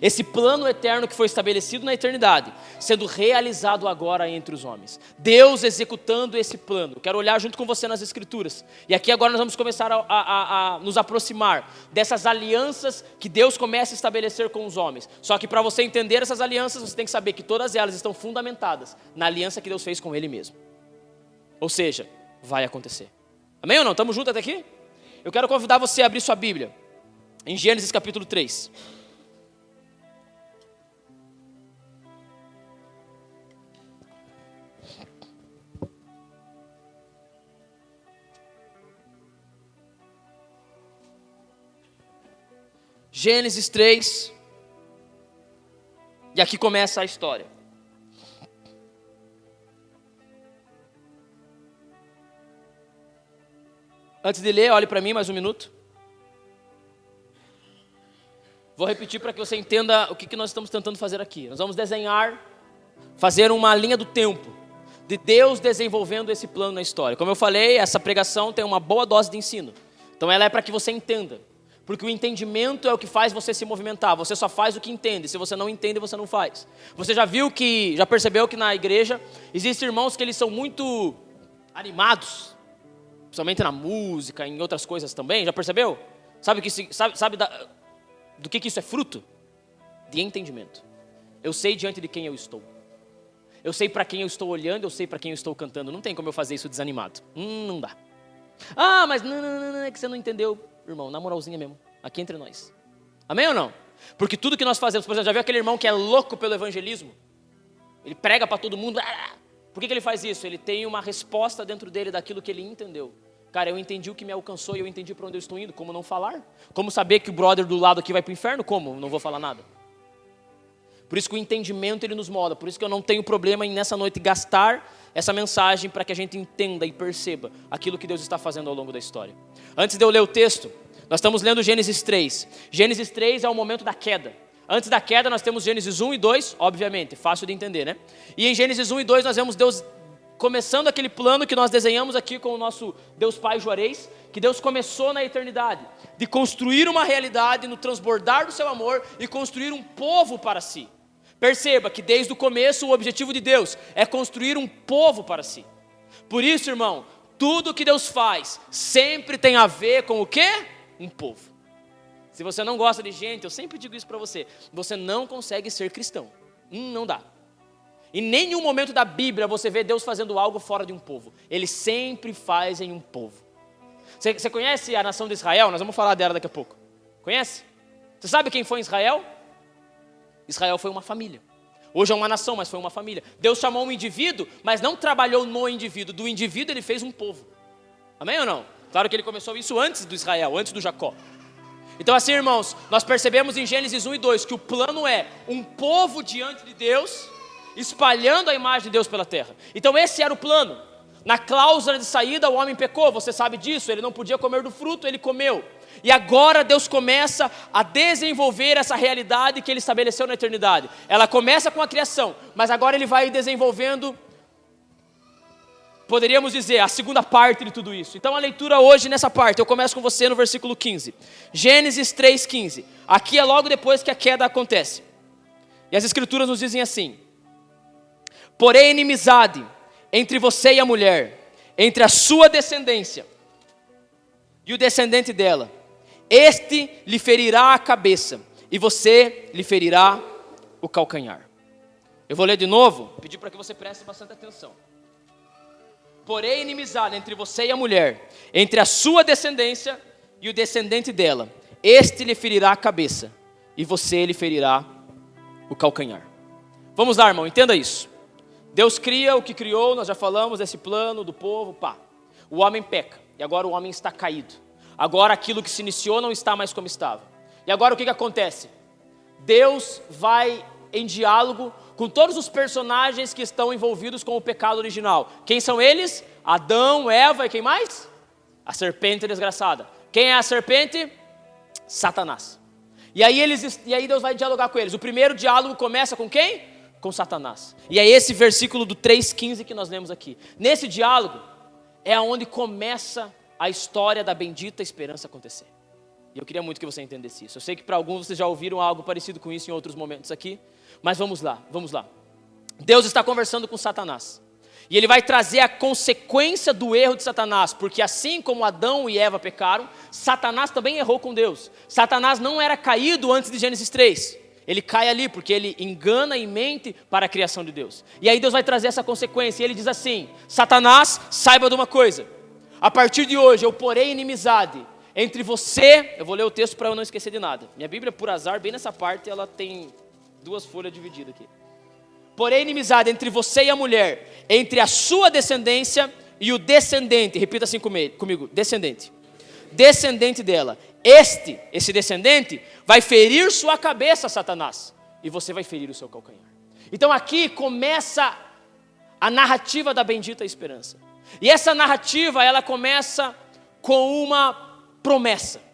esse plano eterno que foi estabelecido na eternidade, sendo realizado agora entre os homens. Deus executando esse plano. Quero olhar junto com você nas Escrituras. E aqui agora nós vamos começar a nos aproximar dessas alianças que Deus começa a estabelecer com os homens. Só que para você entender essas alianças, você tem que saber que todas elas estão fundamentadas na aliança que Deus fez com Ele mesmo. Ou seja, vai acontecer. Amém ou não? Estamos juntos até aqui? Eu quero convidar você a abrir sua Bíblia em Gênesis capítulo 3. Gênesis 3, e aqui começa a história. Antes de ler, olhe para mim mais um minuto. Vou repetir para que você entenda o que nós estamos tentando fazer aqui. Nós vamos desenhar, fazer uma linha do tempo, de Deus desenvolvendo esse plano na história. Como eu falei, essa pregação tem uma boa dose de ensino. Então ela é para que você entenda. Porque o entendimento é o que faz você se movimentar. Você só faz o que entende. Se você não entende, você não faz. Você já percebeu que na igreja existem irmãos que eles são muito animados, principalmente na música, em outras coisas também. Já percebeu? Sabe do que isso é fruto? De entendimento. Eu sei diante de quem eu estou. Eu sei para quem eu estou olhando, eu sei para quem eu estou cantando. Não tem como eu fazer isso desanimado. Não dá. Ah, mas não, é que você não entendeu. Irmão, na moralzinha mesmo, aqui entre nós. Amém ou não? Porque tudo que nós fazemos, por exemplo, já viu aquele irmão que é louco pelo evangelismo? Ele prega para todo mundo. Por que ele faz isso? Ele tem uma resposta dentro dele daquilo que ele entendeu. Cara, eu entendi o que me alcançou e eu entendi para onde eu estou indo. Como não falar? Como saber que o brother do lado aqui vai para o inferno? Como? Não vou falar nada. Por isso que o entendimento ele nos molda. Por isso que eu não tenho problema em nessa noite gastar essa mensagem para que a gente entenda e perceba aquilo que Deus está fazendo ao longo da história. Antes de eu ler o texto, nós estamos lendo Gênesis 3. Gênesis 3 é o momento da queda. Antes da queda nós temos Gênesis 1 e 2, obviamente, fácil de entender, né? E em Gênesis 1 e 2 nós vemos Deus começando aquele plano que nós desenhamos aqui com o nosso Deus Pai Juarez, que Deus começou na eternidade, de construir uma realidade no transbordar do seu amor e construir um povo para si. Perceba que desde o começo o objetivo de Deus é construir um povo para si. Por isso, irmão, tudo que Deus faz sempre tem a ver com o quê? Um povo. Se você não gosta de gente, eu sempre digo isso para você, você não consegue ser cristão. Não dá. Em nenhum momento da Bíblia você vê Deus fazendo algo fora de um povo. Ele sempre faz em um povo. Você conhece a nação de Israel? Nós vamos falar dela daqui a pouco. Conhece? Você sabe quem foi em Israel? Israel foi uma família. Hoje é uma nação, mas foi uma família. Deus chamou um indivíduo, mas não trabalhou no indivíduo. Do indivíduo ele fez um povo. Amém ou não? Claro que ele começou isso antes do Israel, antes do Jacó. Então assim, irmãos, nós percebemos em Gênesis 1 e 2 que o plano é um povo diante de Deus, espalhando a imagem de Deus pela terra. Então esse era o plano. Na cláusula de saída o homem pecou, você sabe disso, ele não podia comer do fruto, ele comeu. E agora Deus começa a desenvolver essa realidade que Ele estabeleceu na eternidade. Ela começa com a criação, mas agora Ele vai desenvolvendo poderíamos dizer, a segunda parte de tudo isso. Então a leitura hoje nessa parte, eu começo com você no versículo 15. Gênesis 3:15. Aqui é logo depois que a queda acontece. E as escrituras nos dizem assim: porém inimizade entre você e a mulher, entre a sua descendência e o descendente dela. Este lhe ferirá a cabeça e você lhe ferirá o calcanhar. Eu vou ler de novo, pedir para que você preste bastante atenção. Porém inimizade entre você e a mulher, entre a sua descendência e o descendente dela. Este lhe ferirá a cabeça e você lhe ferirá o calcanhar. Vamos lá, irmão, entenda isso. Deus cria o que criou, nós já falamos desse plano do povo, pá. O homem peca, e agora o homem está caído. Agora aquilo que se iniciou não está mais como estava. E agora o que acontece? Deus vai em diálogo com todos os personagens que estão envolvidos com o pecado original. Quem são eles? Adão, Eva e quem mais? A serpente desgraçada. Quem é a serpente? Satanás. E aí Deus vai dialogar com eles. O primeiro diálogo começa com quem? Com Satanás. E é esse versículo do 3:15 que nós lemos aqui. Nesse diálogo é onde começa a história da bendita esperança acontecer. E eu queria muito que você entendesse isso. Eu sei que para alguns vocês já ouviram algo parecido com isso em outros momentos aqui. Mas vamos lá. Deus está conversando com Satanás. E ele vai trazer a consequência do erro de Satanás. Porque assim como Adão e Eva pecaram, Satanás também errou com Deus. Satanás não era caído antes de Gênesis 3. Ele cai ali porque ele engana e mente para a criação de Deus. E aí Deus vai trazer essa consequência. E ele diz assim: Satanás, saiba de uma coisa. A partir de hoje eu porei inimizade entre você... Eu vou ler o texto para eu não esquecer de nada. Minha Bíblia, por azar, bem nessa parte, ela tem 2 folhas divididas aqui. Porém inimizade entre você e a mulher, entre a sua descendência e o descendente, repita assim comigo, descendente dela. Esse descendente vai ferir sua cabeça, Satanás, e você vai ferir o seu calcanhar. Então aqui começa a narrativa da bendita esperança. E essa narrativa, ela começa com uma promessa.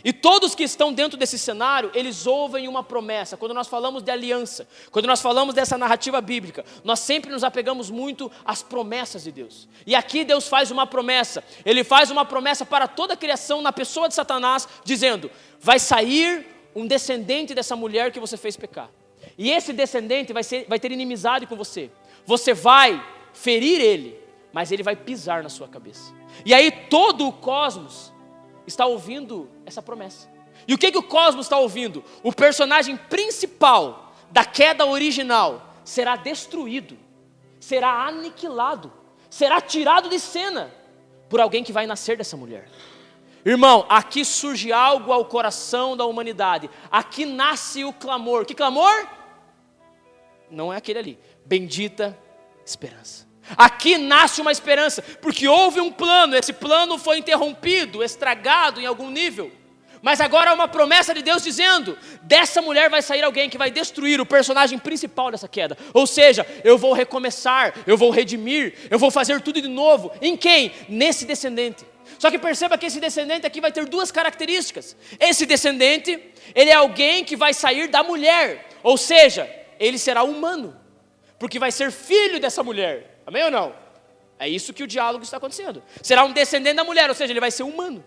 E todos que estão dentro desse cenário, eles ouvem uma promessa. Quando nós falamos de aliança, quando nós falamos dessa narrativa bíblica, nós sempre nos apegamos muito às promessas de Deus. E aqui Deus faz uma promessa. Ele faz uma promessa para toda a criação na pessoa de Satanás, dizendo: vai sair um descendente dessa mulher que você fez pecar. E esse descendente vai ter inimizade com você. Você vai ferir ele, mas ele vai pisar na sua cabeça. E aí todo o cosmos está ouvindo essa promessa. E o que o cosmos está ouvindo? O personagem principal da queda original será destruído, será aniquilado, será tirado de cena por alguém que vai nascer dessa mulher. Irmão, aqui surge algo ao coração da humanidade. Aqui nasce o clamor. Que clamor? Não é aquele ali. Bendita esperança. Aqui nasce uma esperança, porque houve um plano, esse plano foi interrompido, estragado em algum nível, mas agora há uma promessa de Deus dizendo: dessa mulher vai sair alguém que vai destruir o personagem principal dessa queda. Ou seja, eu vou recomeçar, eu vou redimir, eu vou fazer tudo de novo. Em quem? Nesse descendente. Só que perceba que esse descendente aqui vai ter 2 características. Esse descendente, ele é alguém que vai sair da mulher, ou seja, ele será humano, porque vai ser filho dessa mulher. Amém ou não? É isso que o diálogo está acontecendo. Será um descendente da mulher, ou seja, ele vai ser humano.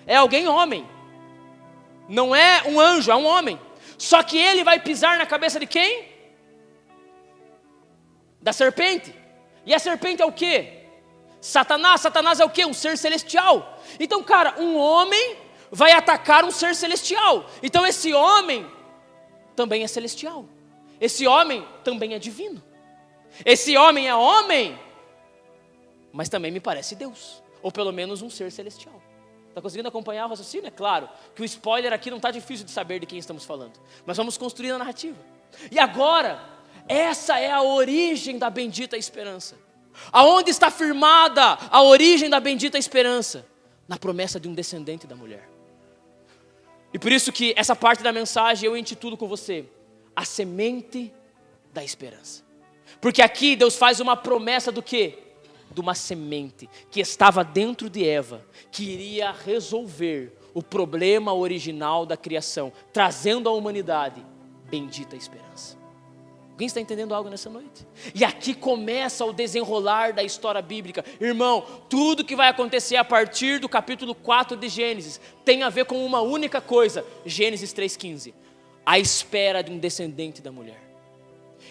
É alguém homem. Não é um anjo, é um homem. Só que ele vai pisar na cabeça de quem? Da serpente. E a serpente é o quê? Satanás. Satanás é o quê? Um ser celestial. Então, cara, um homem vai atacar um ser celestial. Então esse homem também é celestial. Esse homem também é divino. Esse homem é homem, mas também me parece Deus, ou pelo menos um ser celestial. Está conseguindo acompanhar o raciocínio? É claro que o spoiler aqui não está difícil de saber de quem estamos falando, mas vamos construir a narrativa. E agora, essa é a origem da bendita esperança. Aonde está firmada a origem da bendita esperança? Na promessa de um descendente da mulher. E por isso que essa parte da mensagem eu intitulo com você: a semente da esperança. Porque aqui Deus faz uma promessa do quê? De uma semente que estava dentro de Eva, que iria resolver o problema original da criação, trazendo à humanidade bendita esperança. Alguém está entendendo algo nessa noite? E aqui começa o desenrolar da história bíblica. Irmão, tudo que vai acontecer a partir do capítulo 4 de Gênesis tem a ver com uma única coisa. Gênesis 3,15. A espera de um descendente da mulher.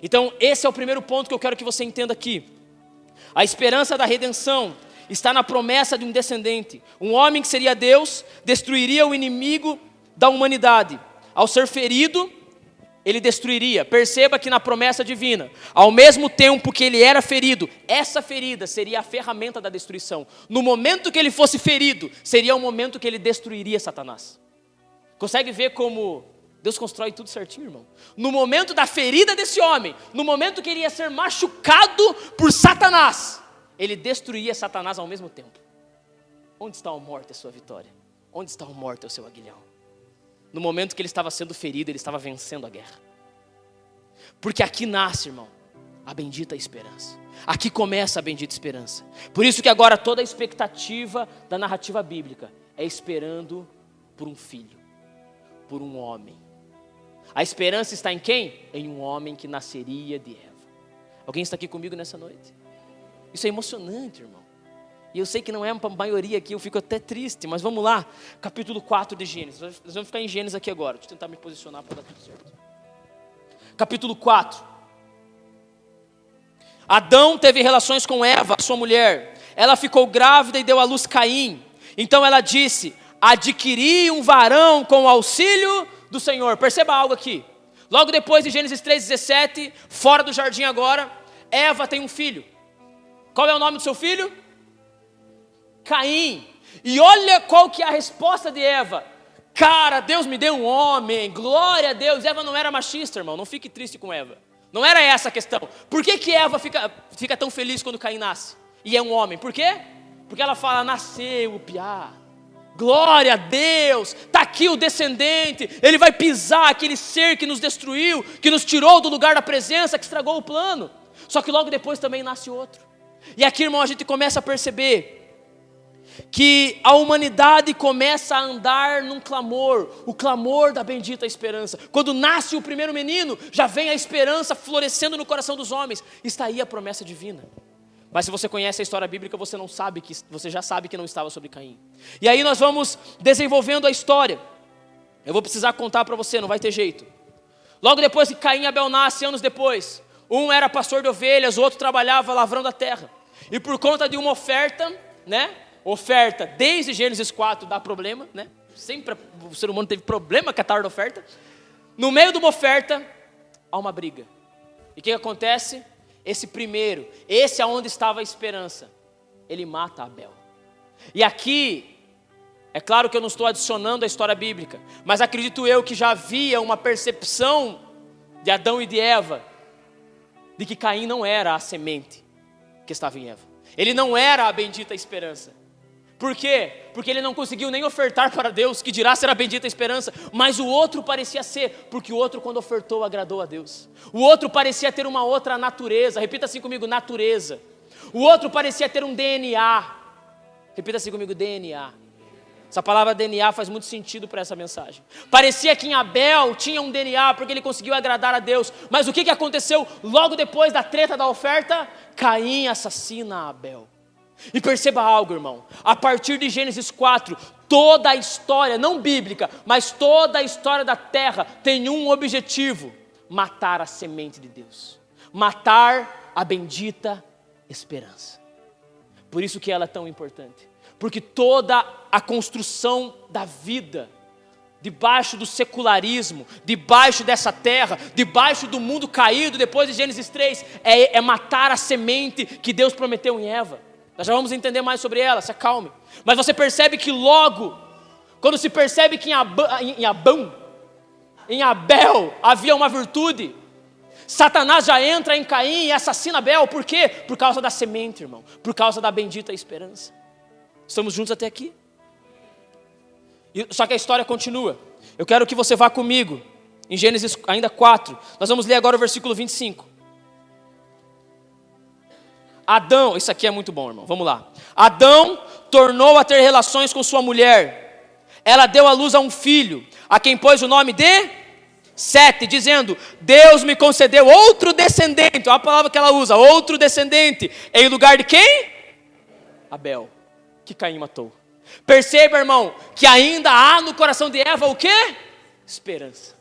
Então esse é o primeiro ponto que eu quero que você entenda aqui. A esperança da redenção está na promessa de um descendente. Um homem que seria Deus, destruiria o inimigo da humanidade. Ao ser ferido, ele destruiria. Perceba que na promessa divina, ao mesmo tempo que ele era ferido, essa ferida seria a ferramenta da destruição. No momento que ele fosse ferido, seria o momento que ele destruiria Satanás. Consegue ver como Deus constrói tudo certinho, irmão? No momento da ferida desse homem, no momento que ele ia ser machucado por Satanás, ele destruía Satanás ao mesmo tempo. Onde está a morte, a sua vitória? Onde está a morte, o seu aguilhão? No momento que ele estava sendo ferido, ele estava vencendo a guerra. Porque aqui nasce, irmão, a bendita esperança. Aqui começa a bendita esperança. Por isso que agora toda a expectativa da narrativa bíblica é esperando por um filho, por um homem. A esperança está em quem? Em um homem que nasceria de Eva. Alguém está aqui comigo nessa noite? Isso é emocionante, irmão. E eu sei que não é para a maioria aqui, eu fico até triste, mas vamos lá. Capítulo 4 de Gênesis. Nós vamos ficar em Gênesis aqui agora. Deixa eu tentar me posicionar para dar tudo certo. Capítulo 4. Adão teve relações com Eva, sua mulher. Ela ficou grávida e deu à luz Caim. Então ela disse: adquiri um varão com o auxílio do Senhor. Perceba algo aqui. Logo depois de Gênesis 3,17, fora do jardim agora, Eva tem um filho. Qual é o nome do seu filho? Caim. E olha qual que é a resposta de Eva. Cara, Deus me deu um homem, glória a Deus. Eva não era machista, irmão, não fique triste com Eva. Não era essa a questão. Por que Eva fica tão feliz quando Caim nasce? E é um homem, por quê? Porque ela fala, nasceu o piá. Glória a Deus, está aqui o descendente, ele vai pisar aquele ser que nos destruiu, que nos tirou do lugar da presença, que estragou o plano. Só que logo depois também nasce outro. E aqui, irmão, a gente começa a perceber que a humanidade começa a andar num clamor, o clamor da bendita esperança. Quando nasce o primeiro menino, já vem a esperança florescendo no coração dos homens. Está aí a promessa divina. Mas se você conhece a história bíblica, você já sabe que não estava sobre Caim. E aí nós vamos desenvolvendo a história. Eu vou precisar contar para você, não vai ter jeito. Logo depois que Caim e Abel nascem, anos depois, um era pastor de ovelhas, o outro trabalhava lavrando a terra. E por conta de uma oferta, oferta desde Gênesis 4 dá problema, sempre o ser humano teve problema com a tal da oferta. No meio de uma oferta, há uma briga. E o que acontece? Esse é onde estava a esperança, ele mata Abel. E aqui, é claro que eu não estou adicionando a história bíblica, mas acredito eu que já havia uma percepção de Adão e de Eva, de que Caim não era a semente que estava em Eva. Ele não era a bendita esperança. Por quê? Porque ele não conseguiu nem ofertar para Deus, que dirá ser a bendita esperança, mas o outro parecia ser, porque o outro quando ofertou agradou a Deus. O outro parecia ter uma outra natureza, repita assim comigo, natureza. O outro parecia ter um DNA, repita assim comigo, DNA. Essa palavra DNA faz muito sentido para essa mensagem. Parecia que em Abel tinha um DNA, porque ele conseguiu agradar a Deus, mas o que aconteceu logo depois da treta da oferta? Caim assassina Abel. E perceba algo, irmão, a partir de Gênesis 4, toda a história, não bíblica, mas toda a história da terra tem um objetivo: matar a semente de Deus, matar a bendita esperança. Por isso que ela é tão importante, porque toda a construção da vida, debaixo do secularismo, debaixo dessa terra, debaixo do mundo caído, depois de Gênesis 3, é matar a semente que Deus prometeu em Eva. Nós já vamos entender mais sobre ela, se acalme. Mas você percebe que logo, quando se percebe que em Abel havia uma virtude, Satanás já entra em Caim e assassina Abel. Por quê? Por causa da semente, irmão. Por causa da bendita esperança. Estamos juntos até aqui? Só que a história continua. Eu quero que você vá comigo em Gênesis ainda 4. Nós vamos ler agora o versículo 25. Adão, isso aqui é muito bom, irmão, vamos lá. Adão tornou a ter relações com sua mulher. Ela deu à luz a um filho, a quem pôs o nome de 7, dizendo: Deus me concedeu outro descendente. Olha a palavra que ela usa, outro descendente. Em lugar de quem? Abel, que Caim matou. Perceba, irmão, que ainda há no coração de Eva o quê? Esperança.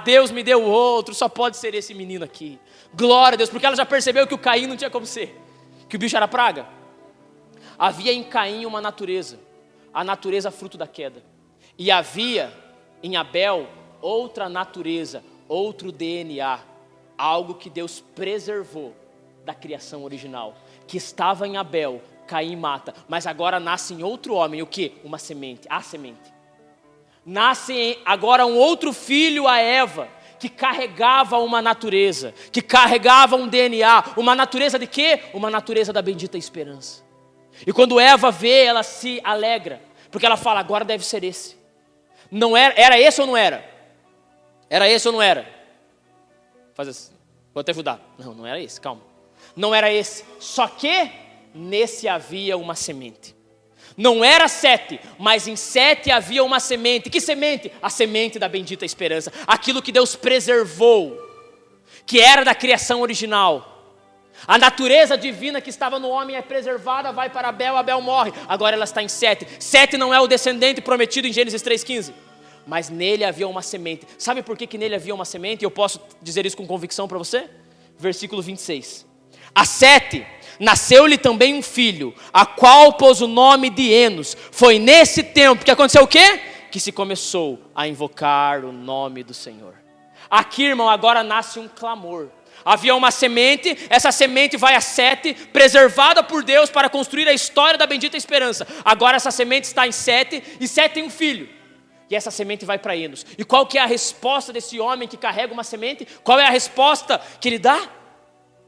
Deus me deu outro, só pode ser esse menino aqui. Glória a Deus, porque ela já percebeu que o Caim não tinha como ser, que o bicho era praga. Havia em Caim uma natureza, a natureza fruto da queda. E havia em Abel outra natureza, outro DNA, algo que Deus preservou da criação original, que estava em Abel. Caim mata, mas agora nasce em outro homem, o que? Uma semente, a semente. Nasce agora um outro filho a Eva, que carregava uma natureza, que carregava um DNA, uma natureza de quê? Uma natureza da bendita esperança. E quando Eva vê, ela se alegra, porque ela fala: agora deve ser esse. Não era esse ou não era? Era esse ou não era? Faz assim, vou até ajudar. Não era esse, calma. Não era esse, só que nesse havia uma semente. Não era 7, mas em 7 havia uma semente. Que semente? A semente da bendita esperança. Aquilo que Deus preservou, que era da criação original. A natureza divina que estava no homem é preservada, vai para Abel, Abel morre. Agora ela está em 7. 7 não é o descendente prometido em Gênesis 3,15. Mas nele havia uma semente. Sabe por que nele havia uma semente? E eu posso dizer isso com convicção para você? Versículo 26. A 7 nasceu-lhe também um filho, a qual pôs o nome de Enos. Foi nesse tempo que aconteceu o quê? Que se começou a invocar o nome do Senhor. Aqui, irmão, agora nasce um clamor. Havia uma semente, essa semente vai a 7, preservada por Deus para construir a história da bendita esperança. Agora essa semente está em 7, e 7 tem um filho. E essa semente vai para Enos. E qual que é a resposta desse homem que carrega uma semente? Qual é a resposta que ele dá?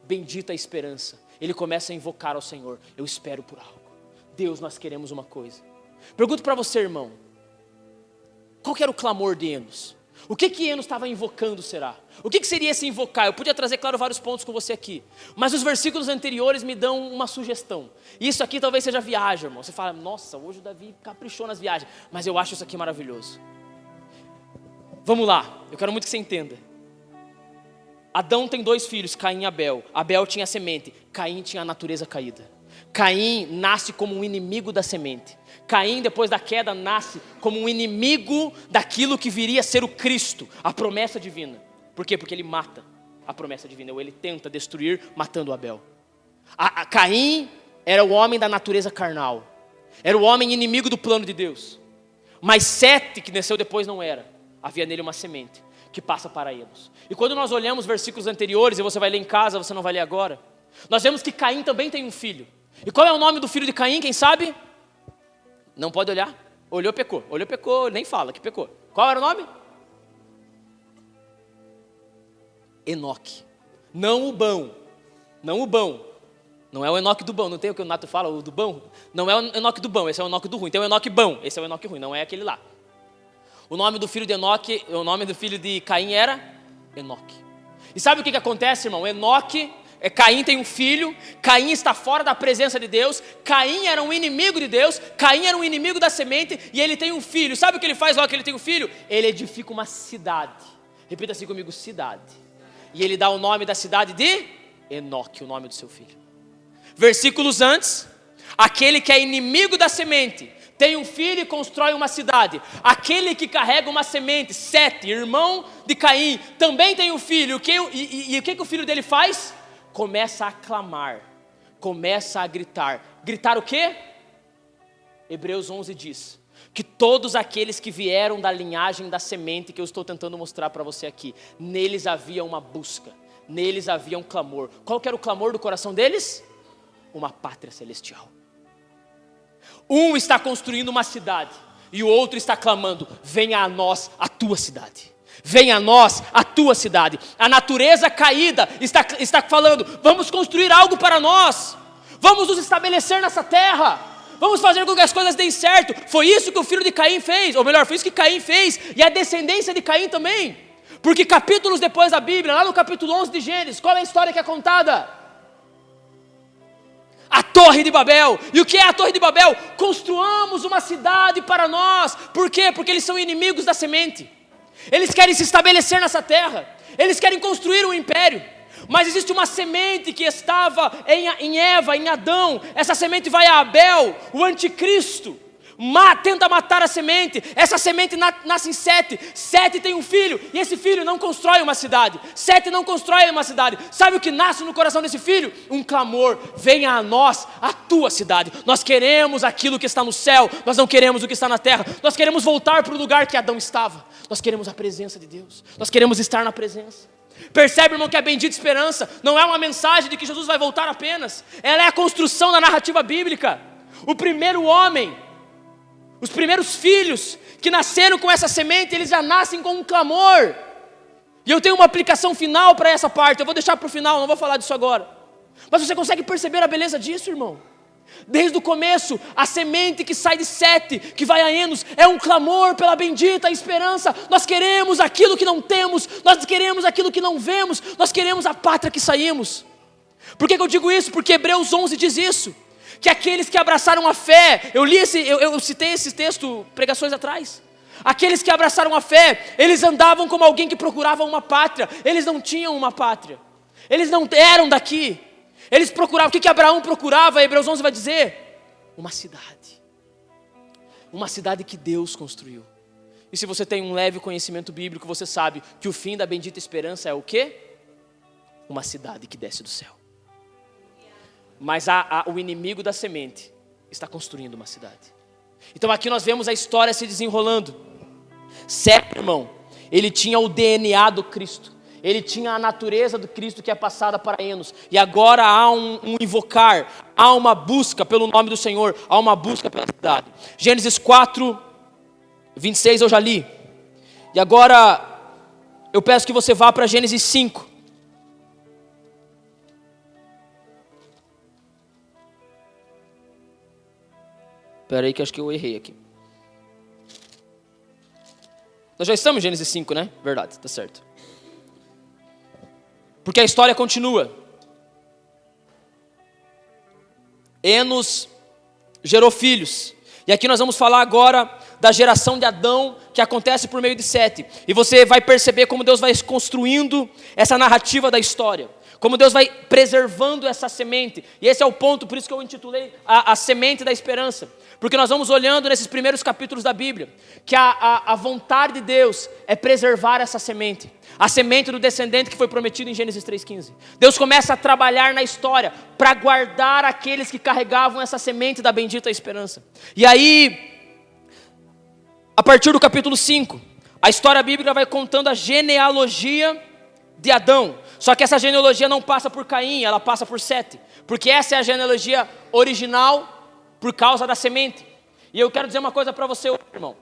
Bendita a esperança. Ele começa a invocar ao Senhor: eu espero por algo. Deus, nós queremos uma coisa. Pergunto para você, irmão, qual que era o clamor de Enos? O que Enos estava invocando, será? O que seria esse invocar? Eu podia trazer, claro, vários pontos com você aqui, mas os versículos anteriores me dão uma sugestão. Isso aqui talvez seja viagem, irmão. Você fala: nossa, hoje o Davi caprichou nas viagens. Mas eu acho isso aqui maravilhoso. Vamos lá, eu quero muito que você entenda. Adão tem 2 filhos, Caim e Abel. Abel tinha a semente, Caim tinha a natureza caída. Caim nasce como um inimigo da semente. Caim, depois da queda, nasce como um inimigo daquilo que viria a ser o Cristo, a promessa divina. Por quê? Porque ele mata a promessa divina, ou ele tenta destruir matando Abel. Caim era o homem da natureza carnal, era o homem inimigo do plano de Deus. Mas 7, que nasceu depois, não era. Havia nele uma semente que passa para Enos. E quando nós olhamos versículos anteriores, e você vai ler em casa, você não vai ler agora, nós vemos que Caim também tem um filho. E qual é o nome do filho de Caim, quem sabe? Não pode olhar. Olhou, pecou, nem fala que pecou. Qual era o nome? Enoque. Não o bom. Não é o Enoque do bom, não tem o que o Nato fala, o do bom? Não é o Enoque do bom, esse é o Enoque do ruim. Tem o Enoque bom, esse é o Enoque ruim, não é aquele lá. O nome do filho de Enoque, o nome do filho de Caim era Enoque. E sabe o que acontece, irmão? Caim tem um filho, Caim está fora da presença de Deus, Caim era um inimigo de Deus, Caim era um inimigo da semente, e ele tem um filho. Sabe o que ele faz logo que ele tem um filho? Ele edifica uma cidade. Repita assim comigo: cidade. E ele dá o nome da cidade de Enoque, o nome do seu filho. Versículos antes, aquele que é inimigo da semente tem um filho e constrói uma cidade. Aquele que carrega uma semente, 7, irmão de Caim, também tem um filho. E o que o filho dele faz? Começa a clamar, começa a gritar. Gritar o quê? Hebreus 11 diz que todos aqueles que vieram da linhagem da semente, que eu estou tentando mostrar para você aqui, neles havia uma busca, neles havia um clamor. Qual que era o clamor do coração deles? Uma pátria celestial. Um está construindo uma cidade e o outro está clamando: venha a nós a tua cidade. Venha a nós a tua cidade. A natureza caída está falando: vamos construir algo para nós. Vamos nos estabelecer nessa terra. Vamos fazer com que as coisas deem certo. Foi isso que o filho de Caim fez. Ou melhor, foi isso que Caim fez. E a descendência de Caim também. Porque capítulos depois da Bíblia, lá no capítulo 11 de Gênesis, qual é a história que é contada? A Torre de Babel. E o que é a Torre de Babel? Construamos uma cidade para nós. Por quê? Porque eles são inimigos da semente. Eles querem se estabelecer nessa terra. Eles querem construir um império. Mas existe uma semente que estava em Eva, em Adão. Essa semente vai a Abel, o anticristo. Tenta matar a semente. Essa semente nasce em Sete. Sete tem um filho, e esse filho não constrói uma cidade. Sete não constrói uma cidade. Sabe o que nasce no coração desse filho? Um clamor: venha a nós a tua cidade. Nós queremos aquilo que está no céu, nós não queremos o que está na terra. Nós queremos voltar para o lugar que Adão estava. Nós queremos a presença de Deus, nós queremos estar na presença. Percebe, irmão, que a bendita esperança não é uma mensagem de que Jesus vai voltar apenas. Ela é a construção da narrativa bíblica. O primeiro homem, os primeiros filhos que nasceram com essa semente, eles já nascem com um clamor. E eu tenho uma aplicação final para essa parte. Eu vou deixar para o final, não vou falar disso agora. Mas você consegue perceber a beleza disso, irmão? Desde o começo, a semente que sai de Sete, que vai a Enos, é um clamor pela bendita esperança. Nós queremos aquilo que não temos, nós queremos aquilo que não vemos, nós queremos a pátria que saímos. Por que eu digo isso? Porque Hebreus 11 diz isso, que aqueles que abraçaram a fé, eu citei esse texto pregações atrás. Aqueles que abraçaram a fé, eles andavam como alguém que procurava uma pátria. Eles não tinham uma pátria, eles não eram daqui. Eles procuravam, o que Abraão procurava? Hebreus 11 vai dizer: uma cidade. Uma cidade que Deus construiu. E se você tem um leve conhecimento bíblico, você sabe que o fim da bendita esperança é o quê? Uma cidade que desce do céu. Mas o inimigo da semente está construindo uma cidade. Então aqui nós vemos a história se desenrolando. Sete, irmão, ele tinha o DNA do Cristo. Ele tinha a natureza do Cristo que é passada para Enos. E agora há um invocar, há uma busca pelo nome do Senhor, há uma busca pela cidade. Gênesis 4, 26 eu já li. E agora eu peço que você vá para Gênesis 5. Espera aí que acho que eu errei aqui. Nós já estamos em Gênesis 5, né? Verdade, está certo. Porque a história continua. Enos gerou filhos. E aqui nós vamos falar agora da geração de Adão, que acontece por meio de Sete. E você vai perceber como Deus vai construindo essa narrativa da história. Como Deus vai preservando essa semente. E esse é o ponto, por isso que eu intitulei a semente da esperança. Porque nós vamos olhando nesses primeiros capítulos da Bíblia, que a vontade de Deus é preservar essa semente. A semente do descendente que foi prometido em Gênesis 3,15. Deus começa a trabalhar na história para guardar aqueles que carregavam essa semente da bendita esperança. E aí, a partir do capítulo 5, a história bíblica vai contando a genealogia de Adão. Só que essa genealogia não passa por Caim, ela passa por Sete. Porque essa é a genealogia original por causa da semente. E eu quero dizer uma coisa para você, irmão.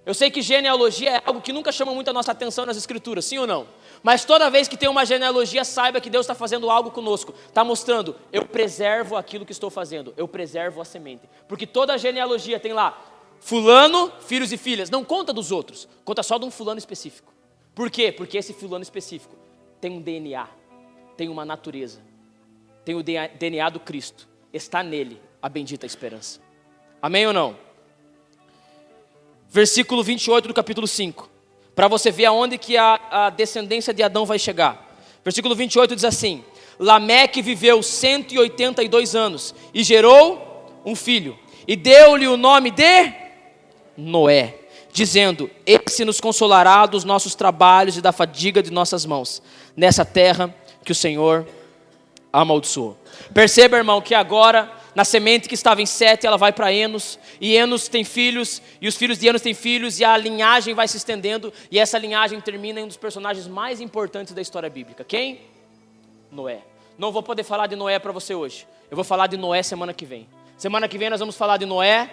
Eu sei que genealogia é algo que nunca chama muito a nossa atenção nas escrituras, sim ou não? Mas toda vez que tem uma genealogia, saiba que Deus está fazendo algo conosco. Está mostrando, eu preservo aquilo que estou fazendo, eu preservo a semente. Porque toda genealogia tem lá, fulano, filhos e filhas. Não conta dos outros, conta só de um fulano específico. Por quê? Porque esse fulano específico tem um DNA, tem uma natureza, tem o DNA do Cristo. Está nele a bendita esperança. Amém ou não? Versículo 28 do capítulo 5. Para você ver aonde que a descendência de Adão vai chegar. Versículo 28 diz assim: Lameque viveu 182 anos e gerou um filho. E deu-lhe o nome de Noé, dizendo: esse nos consolará dos nossos trabalhos e da fadiga de nossas mãos, nessa terra que o Senhor amaldiçoou. Perceba, irmão, que agora, na semente que estava em Sete, ela vai para Enos, e Enos tem filhos, e os filhos de Enos têm filhos, e a linhagem vai se estendendo, e essa linhagem termina em um dos personagens mais importantes da história bíblica. Quem? Noé. Não vou poder falar de Noé para você hoje, eu vou falar de Noé semana que vem. Semana que vem nós vamos falar de Noé,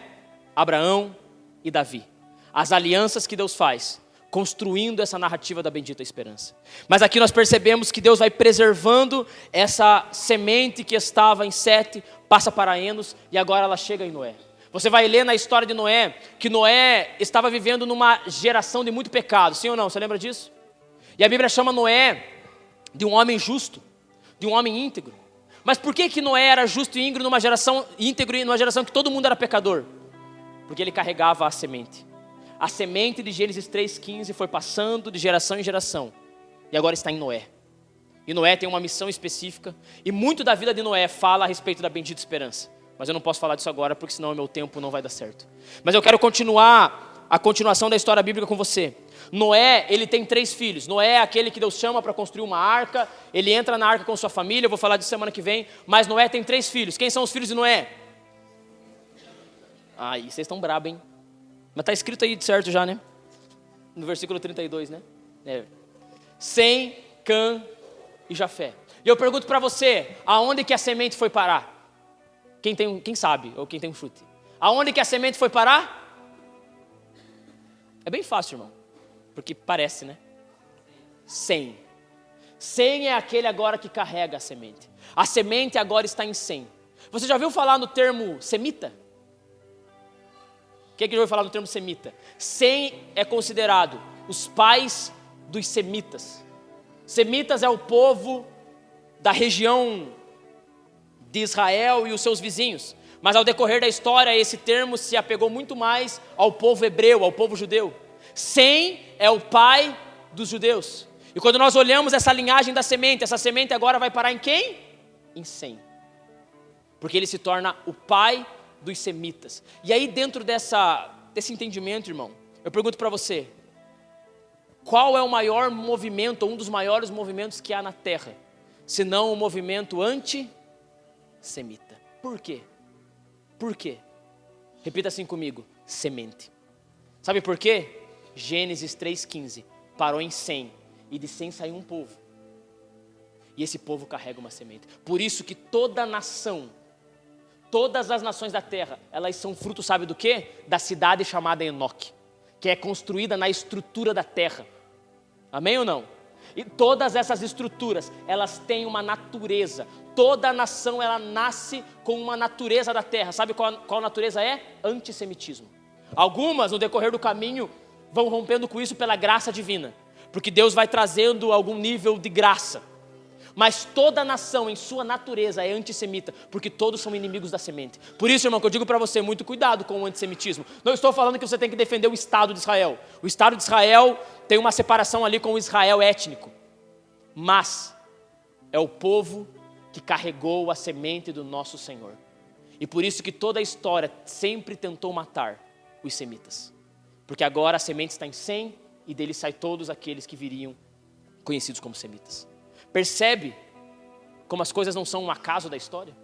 Abraão e Davi. As alianças que Deus faz, construindo essa narrativa da bendita esperança. Mas aqui nós percebemos que Deus vai preservando essa semente que estava em Sete, passa para Enos e agora ela chega em Noé. Você vai ler na história de Noé, que Noé estava vivendo numa geração de muito pecado, sim ou não? Você lembra disso? E a Bíblia chama Noé de um homem justo, de um homem íntegro. Mas por que Noé era justo e íntegro numa geração que todo mundo era pecador? Porque ele carregava a semente. A semente de Gênesis 3,15 foi passando de geração em geração. E agora está em Noé. E Noé tem uma missão específica. E muito da vida de Noé fala a respeito da bendita esperança. Mas eu não posso falar disso agora, porque senão o meu tempo não vai dar certo. Mas eu quero continuar a continuação da história bíblica com você. Noé, ele tem 3 filhos. Noé é aquele que Deus chama para construir uma arca. Ele entra na arca com sua família. Eu vou falar disso semana que vem. Mas Noé tem 3 filhos. Quem são os filhos de Noé? Aí, vocês estão brabos, hein? Mas está escrito aí de certo já, né? No versículo 32, né? Sem, Cã e Jafé. E eu pergunto para você, aonde que a semente foi parar? Quem sabe, ou quem tem um chute? Aonde que a semente foi parar? É bem fácil, irmão. Porque parece, né? Sem. Sem é aquele agora que carrega a semente. A semente agora está em Sem. Você já ouviu falar no termo semita? Quem é que já ouviu falar no termo semita? Sem é considerado os pais dos semitas. Semitas é o povo da região de Israel e os seus vizinhos. Mas ao decorrer da história, esse termo se apegou muito mais ao povo hebreu, ao povo judeu. Sem é o pai dos judeus. E quando nós olhamos essa linhagem da semente, essa semente agora vai parar em quem? Em Sem. Porque ele se torna o pai dos semitas. E aí dentro desse entendimento, irmão, eu pergunto para você, qual é o maior movimento, ou um dos maiores movimentos que há na terra, se não o movimento antissemita? Por quê? Por quê? Repita assim comigo, semente. Sabe por quê? Gênesis 3,15 parou em Sem, e de Sem saiu um povo. E esse povo carrega uma semente. Por isso que toda nação, todas as nações da terra, elas são fruto, sabe do quê? Da cidade chamada Enoque, que é construída na estrutura da terra. Amém ou não? E todas essas estruturas, elas têm uma natureza. Toda nação, ela nasce com uma natureza da terra. Sabe qual natureza é? Antissemitismo. Algumas, no decorrer do caminho, vão rompendo com isso pela graça divina, porque Deus vai trazendo algum nível de graça. Mas toda nação em sua natureza é antissemita, porque todos são inimigos da semente. Por isso, irmão, que eu digo para você, muito cuidado com o antissemitismo. Não estou falando que você tem que defender o Estado de Israel. O Estado de Israel tem uma separação ali com o Israel étnico. Mas é o povo que carregou a semente do nosso Senhor. E por isso que toda a história sempre tentou matar os semitas. Porque agora a semente está em Sem, e dele saem todos aqueles que viriam conhecidos como semitas. Percebe como as coisas não são um acaso da história?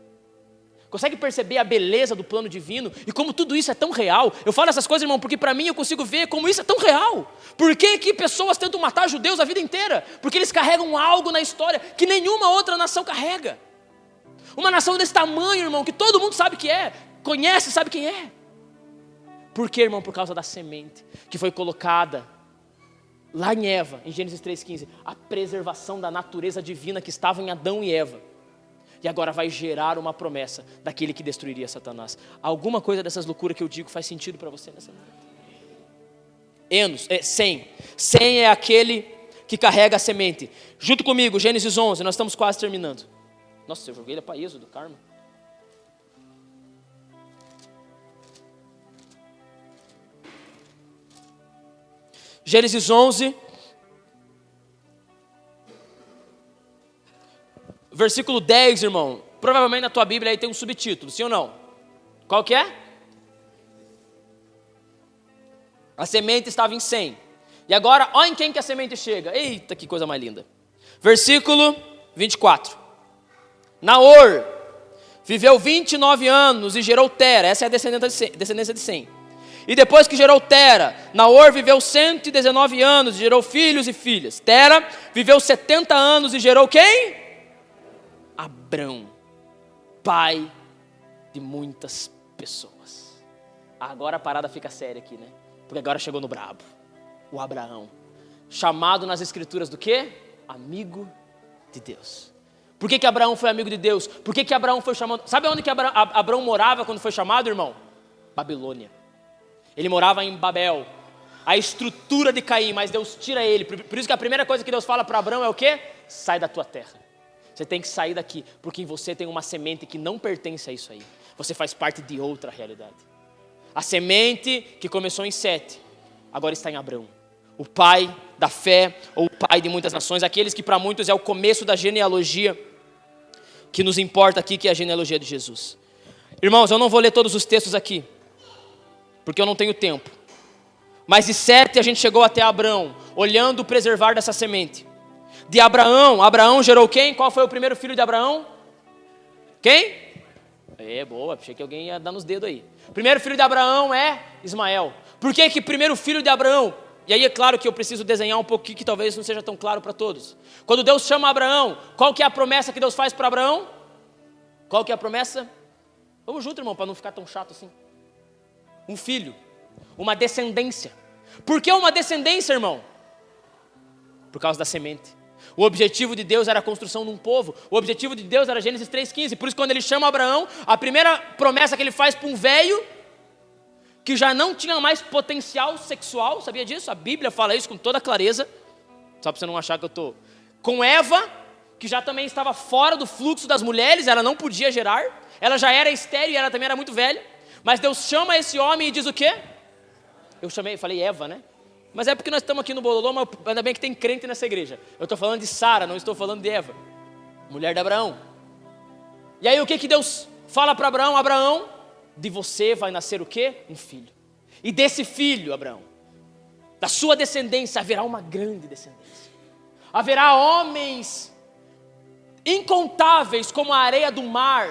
Consegue perceber a beleza do plano divino e como tudo isso é tão real? Eu falo essas coisas, irmão, porque para mim eu consigo ver como isso é tão real. Por que pessoas tentam matar judeus a vida inteira? Porque eles carregam algo na história que nenhuma outra nação carrega. Uma nação desse tamanho, irmão, que todo mundo sabe que é, conhece, sabe quem é. Por quê, irmão? Por causa da semente que foi colocada lá em Eva, em Gênesis 3,15, a preservação da natureza divina que estava em Adão e Eva. E agora vai gerar uma promessa daquele que destruiria Satanás. Alguma coisa dessas loucuras que eu digo faz sentido para você nessa noite? Sem. Sem é aquele que carrega a semente. Junto comigo, Gênesis 11, nós estamos quase terminando. Nossa, eu joguei ele para Êxodo, Carmo. Gênesis 11, versículo 10, irmão. Provavelmente na tua Bíblia aí tem um subtítulo, sim ou não? Qual que é? A semente estava em Sem. E agora, olha em quem que a semente chega. Eita, que coisa mais linda. Versículo 24. Naor viveu 29 anos e gerou Tera. Essa é a descendência de Sem. E depois que gerou Tera, Naor viveu 119 anos e gerou filhos e filhas. Tera viveu 70 anos e gerou quem? Abrão, pai de muitas pessoas. Agora a parada fica séria aqui, né? Porque agora chegou no brabo. O Abraão, chamado nas escrituras do quê? Amigo de Deus. Por que Abraão foi amigo de Deus? Por que Abraão foi chamado? Sabe onde que Abraão morava quando foi chamado, irmão? Babilônia. Ele morava em Babel, a estrutura de Caim, mas Deus tira ele. Por isso que a primeira coisa que Deus fala para Abraão é o quê? Sai da tua terra. Você tem que sair daqui, porque em você tem uma semente que não pertence a isso aí. Você faz parte de outra realidade. A semente que começou em Sete, agora está em Abraão, o pai da fé, ou o pai de muitas nações, aqueles que para muitos é o começo da genealogia, que nos importa aqui, que é a genealogia de Jesus. Irmãos, eu não vou ler todos os textos aqui, porque eu não tenho tempo. Mas de Sete a gente chegou até Abraão, olhando o preservar dessa semente. De Abraão gerou quem? Qual foi o primeiro filho de Abraão? Quem? Boa, achei que alguém ia dar nos dedos aí. O primeiro filho de Abraão é Ismael. Por que que primeiro filho de Abraão? E aí é claro que eu preciso desenhar um pouquinho, que talvez não seja tão claro para todos. Quando Deus chama Abraão, qual que é a promessa que Deus faz para Abraão? Qual que é a promessa? Vamos junto, irmão, para não ficar tão chato assim. Um filho, uma descendência. Por que uma descendência, irmão? Por causa da semente. O objetivo de Deus era a construção de um povo. O objetivo de Deus era Gênesis 3,15. Por isso, quando ele chama Abraão, a primeira promessa que ele faz para um velho que já não tinha mais potencial sexual, sabia disso? A Bíblia fala isso com toda clareza, só para você não achar que eu estou... Com Eva, que já também estava fora do fluxo das mulheres, ela não podia gerar, ela já era estéril e ela também era muito velha, mas Deus chama esse homem e diz o quê? Falei Eva, né? Mas é porque nós estamos aqui no Bololô, mas ainda bem que tem crente nessa igreja. Eu estou falando de Sara, não estou falando de Eva, mulher de Abraão. E aí o que Deus fala para Abraão? Abraão, de você vai nascer o quê? Um filho. E desse filho, Abraão, da sua descendência, haverá uma grande descendência. Haverá homens incontáveis como a areia do mar,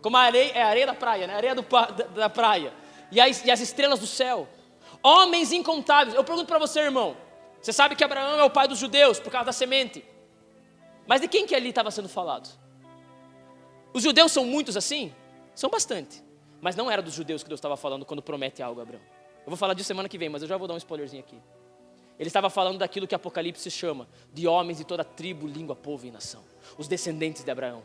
como a areia da praia, né? A areia da praia. E as estrelas do céu. Homens incontáveis. Eu pergunto para você, irmão, você sabe que Abraão é o pai dos judeus por causa da semente. Mas de quem que ali estava sendo falado? Os judeus são muitos assim? São bastante. Mas não era dos judeus que Deus estava falando quando promete algo a Abraão. Eu vou falar disso semana que vem, mas eu já vou dar um spoilerzinho aqui. Ele estava falando daquilo que Apocalipse chama de homens de toda tribo, língua, povo e nação. Os descendentes de Abraão.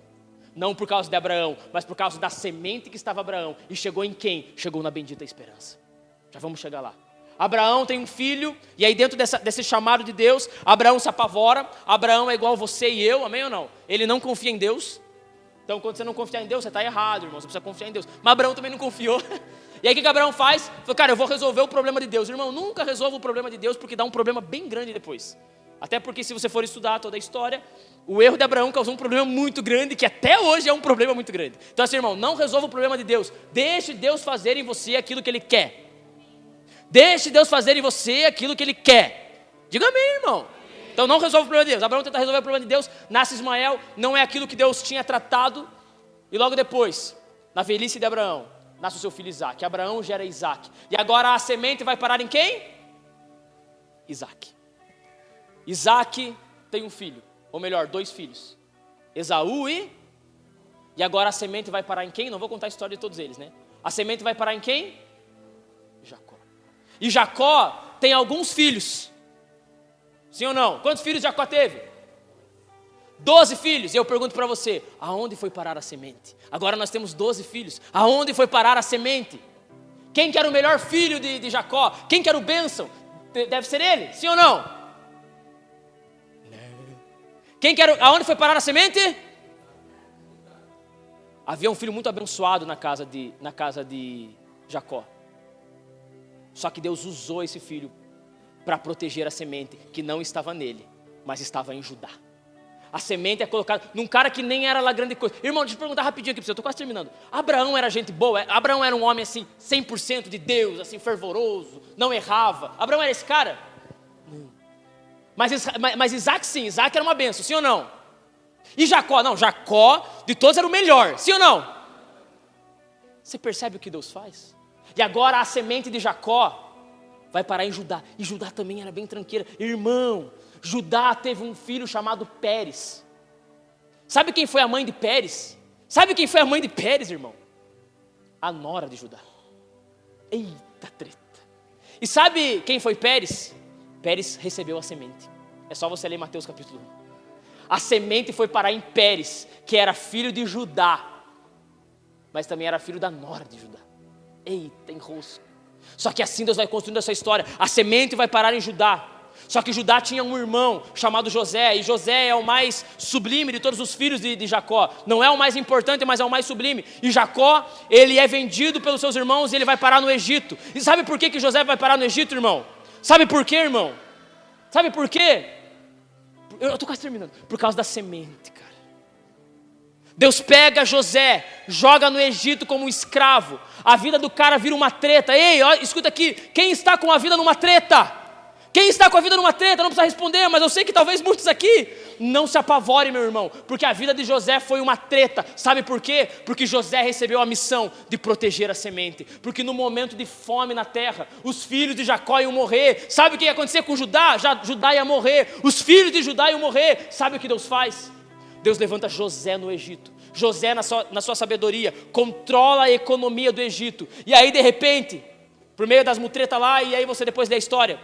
Não por causa de Abraão, mas por causa da semente que estava Abraão. E chegou em quem? Chegou na bendita esperança. Já vamos chegar lá. Abraão tem um filho, e aí dentro desse chamado de Deus, Abraão se apavora. Abraão é igual você e eu, amém ou não? Ele não confia em Deus. Então quando você não confiar em Deus, você está errado, irmão, você precisa confiar em Deus. Mas Abraão também não confiou. E aí o que Abraão faz? Falou, cara, eu vou resolver o problema de Deus. Irmão, nunca resolva o problema de Deus, porque dá um problema bem grande depois. Até porque se você for estudar toda a história, o erro de Abraão causou um problema muito grande, que até hoje é um problema muito grande. Então assim, irmão, não resolva o problema de Deus. Deixe Deus fazer em você aquilo que Ele quer. Deixe Deus fazer em você aquilo que Ele quer. Diga amém, irmão. Então não resolve o problema de Deus. Abraão tenta resolver o problema de Deus, nasce Ismael, não é aquilo que Deus tinha tratado. E logo depois, na velhice de Abraão, nasce o seu filho Isaac. Abraão gera Isaac. E agora a semente vai parar em quem? Isaac. Isaac tem um filho, ou melhor, 2 filhos. Esaú e agora a semente vai parar em quem? Não vou contar a história de todos eles, né? A semente vai parar em quem? Jacó. E Jacó tem alguns filhos. Sim ou não? Quantos filhos Jacó teve? 12 filhos, e eu pergunto para você, aonde foi parar a semente? Agora nós temos 12 filhos, aonde foi parar a semente? Quem que era o melhor filho de Jacó? Quem que era o bênção? Deve ser ele, sim ou não? Quem que era, aonde foi parar a semente? Havia um filho muito abençoado na casa de Jacó. Só que Deus usou esse filho para proteger a semente que não estava nele, mas estava em Judá. A semente é colocada num cara que nem era lá grande coisa. Irmão, deixa eu perguntar rapidinho aqui para você, eu estou quase terminando. Abraão era gente boa? Abraão era um homem assim, 100% de Deus, assim, fervoroso, não errava. Abraão era esse cara? Não. Mas Isaac sim, Isaac era uma benção, sim ou não? E Jacó? Não, Jacó de todos era o melhor, sim ou não? Você percebe o que Deus faz? E agora a semente de Jacó vai parar em Judá. E Judá também era bem tranqueira. Irmão, Judá teve um filho chamado Pérez. Sabe quem foi a mãe de Pérez? Sabe quem foi a mãe de Pérez, irmão? A nora de Judá. Eita treta. E sabe quem foi Pérez? Pérez recebeu a semente. É só você ler Mateus capítulo 1. A semente foi parar em Pérez, que era filho de Judá, mas também era filho da nora de Judá. Eita, enrosco. Só que assim Deus vai construindo essa história. A semente vai parar em Judá. Só que Judá tinha um irmão chamado José, e José é o mais sublime de todos os filhos de Jacó. Não é o mais importante, mas é o mais sublime. E Jacó, ele é vendido pelos seus irmãos e ele vai parar no Egito. E sabe por que José vai parar no Egito, irmão? Sabe por quê, irmão? Sabe por quê? Eu estou quase terminando. Por causa da semente, cara. Deus pega José, joga no Egito como um escravo. A vida do cara vira uma treta. Ei, ó, escuta aqui. Quem está com a vida numa treta? Quem está com a vida numa treta? Não precisa responder, mas eu sei que talvez muitos aqui não se apavorem, meu irmão, porque a vida de José foi uma treta. Sabe por quê? Porque José recebeu a missão de proteger a semente. Porque no momento de fome na terra, os filhos de Jacó iam morrer. Sabe o que ia acontecer com Judá? Judá ia morrer. Os filhos de Judá iam morrer. Sabe o que Deus faz? Deus levanta José no Egito. José, na sua sabedoria, controla a economia do Egito. E aí, de repente, por meio das mutretas lá, e aí você depois lê a história,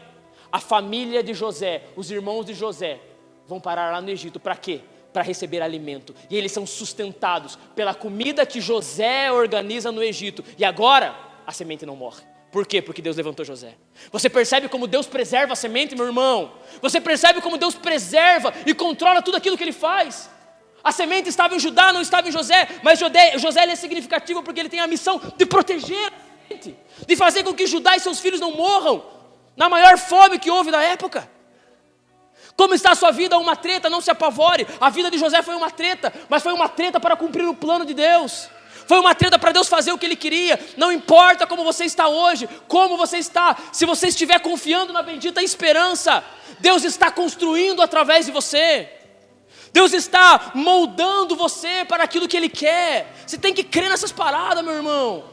a família de José, os irmãos de José, vão parar lá no Egito. Para quê? Para receber alimento. E eles são sustentados pela comida que José organiza no Egito. E agora, a semente não morre. Por quê? Porque Deus levantou José. Você percebe como Deus preserva a semente, meu irmão? Você percebe como Deus preserva e controla tudo aquilo que Ele faz? A semente estava em Judá, não estava em José. Mas José ele é significativo porque ele tem a missão de proteger a semente, de fazer com que Judá e seus filhos não morram na maior fome que houve na época. Como está a sua vida? Uma treta, não se apavore. A vida de José foi uma treta, mas foi uma treta para cumprir o plano de Deus. Foi uma treta para Deus fazer o que Ele queria. Não importa como você está hoje, como você está, se você estiver confiando na bendita esperança, Deus está construindo através de você. Deus está moldando você para aquilo que Ele quer. Você tem que crer nessas paradas, meu irmão.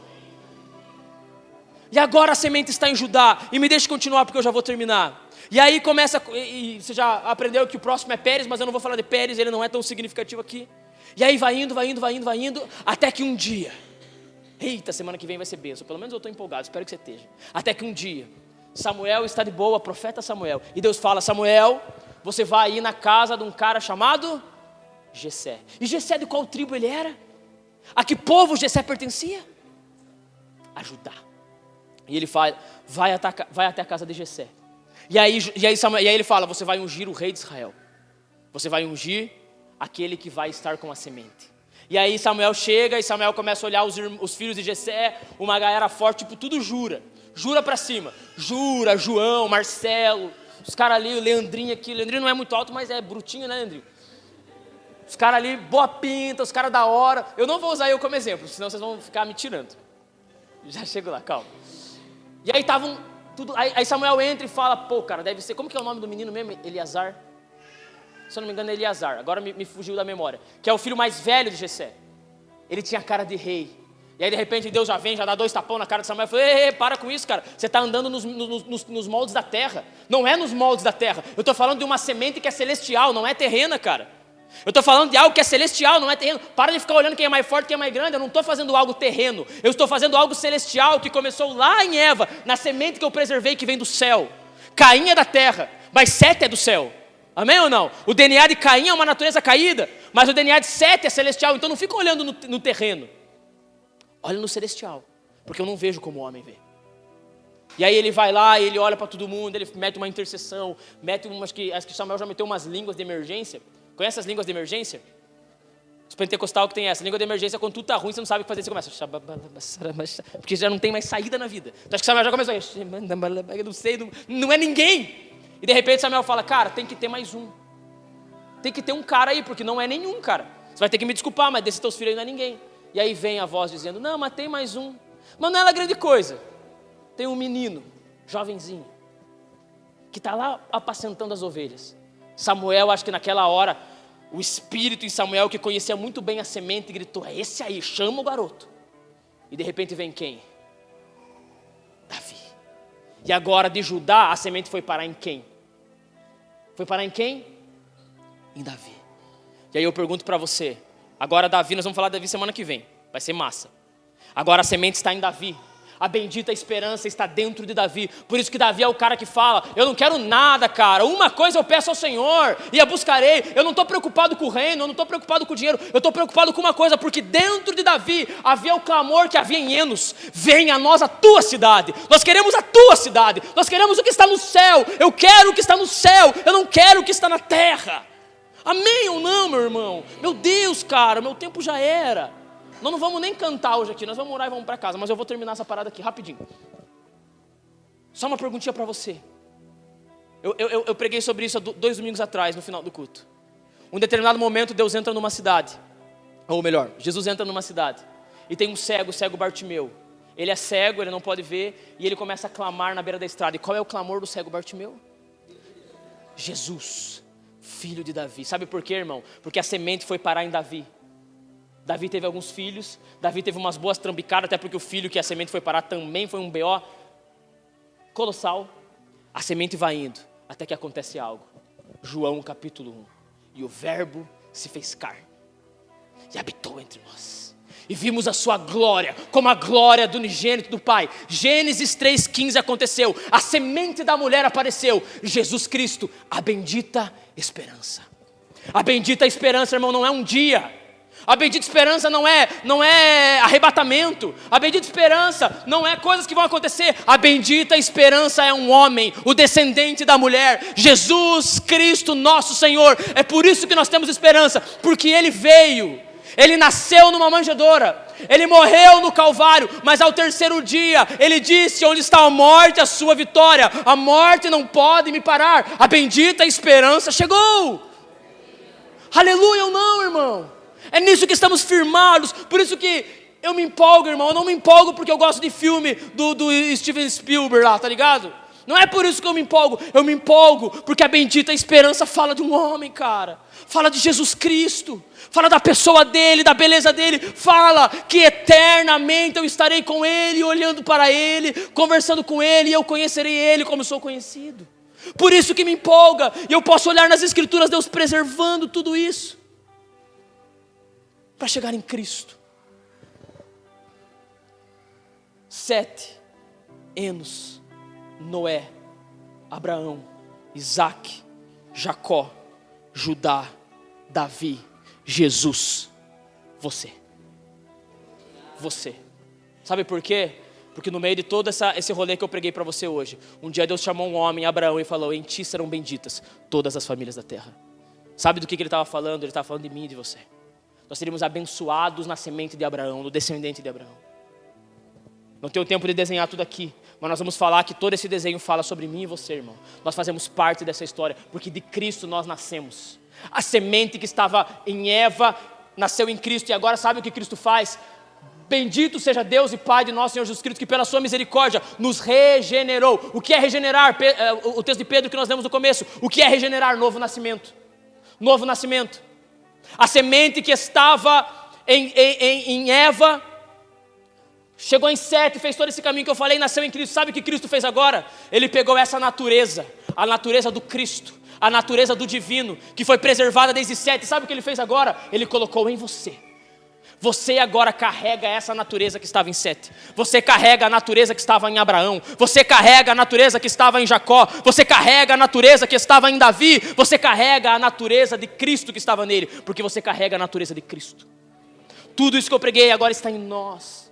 E agora a semente está em Judá. E me deixe continuar porque eu já vou terminar. E aí começa, e você já aprendeu que o próximo é Pérez, mas eu não vou falar de Pérez, ele não é tão significativo aqui. E aí vai indo, até que um dia, eita, semana que vem vai ser bênção, pelo menos eu estou empolgado, espero que você esteja. Até que um dia, Samuel está de boa, profeta Samuel, e Deus fala: Samuel, você vai ir na casa de um cara chamado Jessé. E Jessé de qual tribo ele era? A que povo Jessé pertencia? A Judá. E ele fala: vai até a casa de Jessé. E aí ele fala: você vai ungir o rei de Israel. Você vai ungir aquele que vai estar com a semente. E aí Samuel chega e Samuel começa a olhar os filhos de Jessé, uma galera forte, tipo, tudo jura pra cima. Jura, João, Marcelo, os caras ali, o Leandrinho aqui. O Leandrinho não é muito alto, mas é brutinho, né, Leandrinho? Os caras ali, boa pinta, os caras da hora. Eu não vou usar eu como exemplo, senão vocês vão ficar me tirando. Já chego lá, calma. E aí estavam tudo. Aí Samuel entra e fala: pô, cara, deve ser. Como que é o nome do menino mesmo? Eleazar. Se eu não me engano é Eleazar. Agora me fugiu da memória. Que é o filho mais velho de Jessé. Ele tinha cara de rei. E aí de repente Deus já vem, já dá 2 tapão na cara de Samuel e fala: ei, para com isso, cara. Você está andando nos moldes da terra. Não é nos moldes da terra. Eu estou falando de uma semente que é celestial, não é terrena, cara. Eu estou falando de algo que é celestial, não é terreno. Para de ficar olhando quem é mais forte, quem é mais grande. Eu não estou fazendo algo terreno. Eu estou fazendo algo celestial que começou lá em Eva, na semente que eu preservei, que vem do céu. Caim é da terra, mas Sete é do céu. Amém ou não? O DNA de Caim é uma natureza caída, mas o DNA de Sete é celestial. Então não fica olhando no terreno. Olha no celestial, porque eu não vejo como o homem vê. E aí ele vai lá, ele olha para todo mundo, ele mete uma intercessão, mete umas que Samuel já meteu umas línguas de emergência. Conhece as línguas de emergência? Os pentecostal que tem essa. Língua de emergência, quando tudo está ruim, você não sabe o que fazer, você começa. Porque já não tem mais saída na vida. Então acho que Samuel já começou. Eu não sei, não é ninguém. E de repente Samuel fala: cara, tem que ter mais um. Tem que ter um cara aí, porque não é nenhum, cara. Você vai ter que me desculpar, mas desses teus filhos aí não é ninguém. E aí vem a voz dizendo: não, mas tem mais um. Mas não é grande coisa. Tem um menino, jovenzinho, que está lá apacentando as ovelhas. Samuel, acho que naquela hora, o espírito em Samuel, que conhecia muito bem a semente, gritou: é esse aí, chama o garoto. E de repente vem quem? Davi. E agora de Judá, a semente foi parar em quem? Foi parar em quem? Em Davi. E aí eu pergunto para você, agora Davi, nós vamos falar de Davi semana que vem, vai ser massa. Agora a semente está em Davi. A bendita esperança está dentro de Davi. Por isso que Davi é o cara que fala: eu não quero nada, cara. Uma coisa eu peço ao Senhor e a buscarei. Eu não estou preocupado com o reino, eu não estou preocupado com o dinheiro. Eu estou preocupado com uma coisa, porque dentro de Davi havia o clamor que havia em Enos: venha a nós a tua cidade. Nós queremos a tua cidade. Nós queremos o que está no céu. Eu quero o que está no céu. Eu não quero o que está na terra. Amém ou não, meu irmão? Meu Deus, cara, meu tempo já era. Nós não vamos nem cantar hoje aqui, nós vamos orar e vamos para casa, mas eu vou terminar essa parada aqui rapidinho. Só uma perguntinha para você. Eu preguei sobre isso há 2 domingos atrás, no final do culto. Um determinado momento, Deus entra numa cidade. Ou melhor, Jesus entra numa cidade. E tem um cego, o cego Bartimeu. Ele é cego, ele não pode ver. E ele começa a clamar na beira da estrada. E qual é o clamor do cego Bartimeu? Jesus, filho de Davi. Sabe por quê, irmão? Porque a semente foi parar em Davi. Davi teve alguns filhos. Davi teve umas boas trambicadas. Até porque o filho que a semente foi parar também foi um BO colossal. A semente vai indo, até que acontece algo. João capítulo 1. E o verbo se fez carne e habitou entre nós. E vimos a sua glória, como a glória do unigênito do Pai. Gênesis 3,15 aconteceu. A semente da mulher apareceu. Jesus Cristo, a bendita esperança. A bendita esperança, irmão, não é um dia. A bendita esperança não é arrebatamento. A bendita esperança não é coisas que vão acontecer. A bendita esperança é um homem, o descendente da mulher, Jesus Cristo nosso Senhor. É por isso que nós temos esperança, porque Ele veio, Ele nasceu numa manjedoura, Ele morreu no Calvário, mas ao terceiro dia, Ele disse: onde está a morte, a sua vitória? A morte não pode me parar. A bendita esperança chegou. Aleluia ou não, irmão? É nisso que estamos firmados. Por isso que eu me empolgo, irmão. Eu não me empolgo porque eu gosto de filme do Steven Spielberg lá, tá ligado? Não é por isso que eu me empolgo. Eu me empolgo porque a bendita esperança fala de um homem, cara. Fala de Jesus Cristo. Fala da pessoa dele, da beleza dele. Fala que eternamente eu estarei com ele, olhando para ele, conversando com ele, e eu conhecerei ele como sou conhecido. Por isso que me empolga. E eu posso olhar nas Escrituras, Deus preservando tudo isso para chegar em Cristo. 7, Enos, Noé, Abraão, Isaac, Jacó, Judá, Davi, Jesus, você. Sabe por quê? Porque no meio de todo esse rolê que eu preguei para você hoje, um dia Deus chamou um homem, Abraão, e falou: em ti serão benditas todas as famílias da terra. Sabe do que ele estava falando? Ele estava falando de mim e de você. Nós seríamos abençoados na semente de Abraão, no descendente de Abraão. Não tenho tempo de desenhar tudo aqui, mas nós vamos falar que todo esse desenho fala sobre mim e você, irmão. Nós fazemos parte dessa história, porque de Cristo nós nascemos. A semente que estava em Eva nasceu em Cristo, e agora sabe o que Cristo faz? Bendito seja Deus e Pai de nosso Senhor Jesus Cristo, que pela sua misericórdia nos regenerou. O que é regenerar? O texto de Pedro que nós lemos no começo. O que é regenerar? Novo nascimento. Novo nascimento. A semente que estava em Eva chegou em Sete, fez todo esse caminho que eu falei, nasceu em Cristo. Sabe o que Cristo fez agora? Ele pegou essa natureza, a natureza do Cristo, a natureza do divino, que foi preservada desde Sete. Sabe o que Ele fez agora? Ele colocou em você. Você agora carrega essa natureza que estava em Sete. Você carrega a natureza que estava em Abraão. Você carrega a natureza que estava em Jacó. Você carrega a natureza que estava em Davi. Você carrega a natureza de Cristo que estava nele. Porque você carrega a natureza de Cristo. Tudo isso que eu preguei agora está em nós.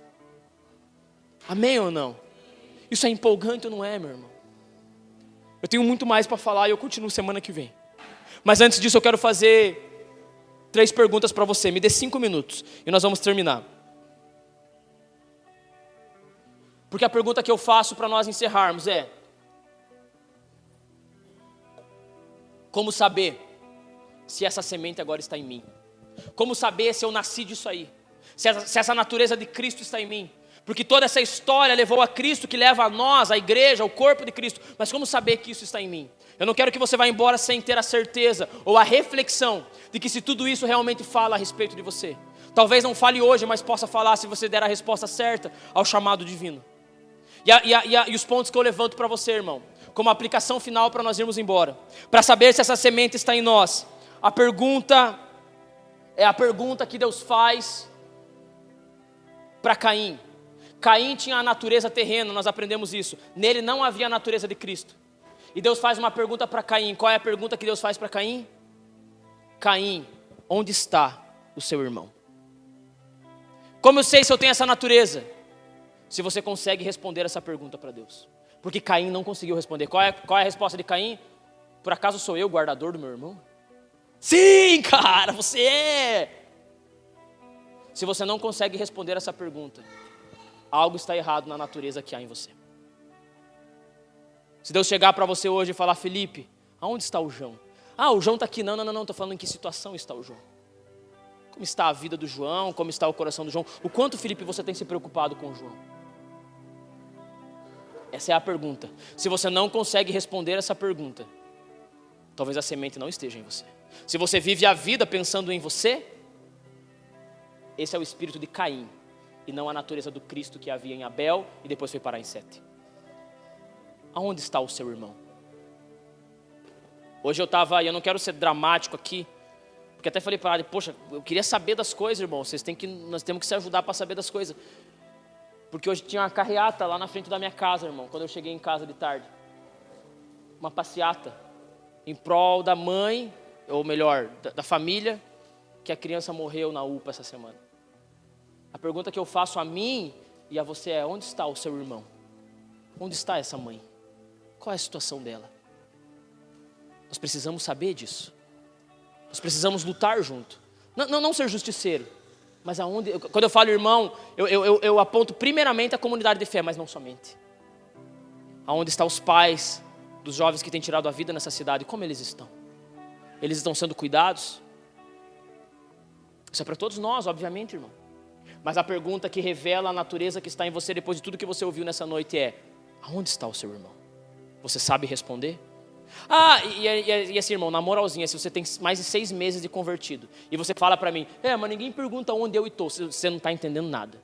Amém ou não? Isso é empolgante ou não é, meu irmão? Eu tenho muito mais para falar e eu continuo semana que vem. Mas antes disso eu quero fazer 3 perguntas para você. Me dê 5 minutos e nós vamos terminar. Porque a pergunta que eu faço para nós encerrarmos é: como saber se essa semente agora está em mim? Como saber se eu nasci disso aí? Se essa natureza de Cristo está em mim? Porque toda essa história levou a Cristo, que leva a nós, a igreja, o corpo de Cristo. Mas como saber que isso está em mim? Eu não quero que você vá embora sem ter a certeza ou a reflexão de que se tudo isso realmente fala a respeito de você. Talvez não fale hoje, mas possa falar se você der a resposta certa ao chamado divino. E os pontos que eu levanto para você, irmão, como aplicação final para nós irmos embora. Para saber se essa semente está em nós. A pergunta é a pergunta que Deus faz para Caim. Caim tinha a natureza terrena, nós aprendemos isso. Nele não havia a natureza de Cristo. E Deus faz uma pergunta para Caim. Qual é a pergunta que Deus faz para Caim? Caim, onde está o seu irmão? Como eu sei se eu tenho essa natureza? Se você consegue responder essa pergunta para Deus. Porque Caim não conseguiu responder. Qual é a resposta de Caim? Por acaso sou eu o guardador do meu irmão? Sim, cara, você é. Se você não consegue responder essa pergunta, algo está errado na natureza que há em você. Se Deus chegar para você hoje e falar, Felipe, aonde está o João? Ah, o João está aqui. Não, estou falando em que situação está o João. Como está a vida do João, como está o coração do João. O quanto, Felipe, você tem se preocupado com o João? Essa é a pergunta. Se você não consegue responder essa pergunta, talvez a semente não esteja em você. Se você vive a vida pensando em você, esse é o espírito de Caim, e não a natureza do Cristo que havia em Abel e depois foi parar em Sete. Aonde está o seu irmão? Hoje eu não quero ser dramático aqui, porque até falei para ele, poxa, eu queria saber das coisas, irmão, nós temos que se ajudar para saber das coisas. Porque hoje tinha uma carreata lá na frente da minha casa, irmão, quando eu cheguei em casa de tarde. Uma passeata em prol da mãe, ou melhor, da família, que a criança morreu na UPA essa semana. A pergunta que eu faço a mim e a você é, onde está o seu irmão? Onde está essa mãe? Qual é a situação dela? Nós precisamos saber disso. Nós precisamos lutar junto. Não ser justiceiro, mas quando eu falo irmão, eu aponto primeiramente a comunidade de fé, mas não somente. Aonde estão os pais dos jovens que têm tirado a vida nessa cidade? Como eles estão? Eles estão sendo cuidados? Isso é para todos nós, obviamente, irmão. Mas a pergunta que revela a natureza que está em você depois de tudo que você ouviu nessa noite é, aonde está o seu irmão? Você sabe responder? E assim, irmão, na moralzinha, se você tem mais de 6 meses de convertido e você fala para mim, mas ninguém pergunta onde eu estou, você não está entendendo nada.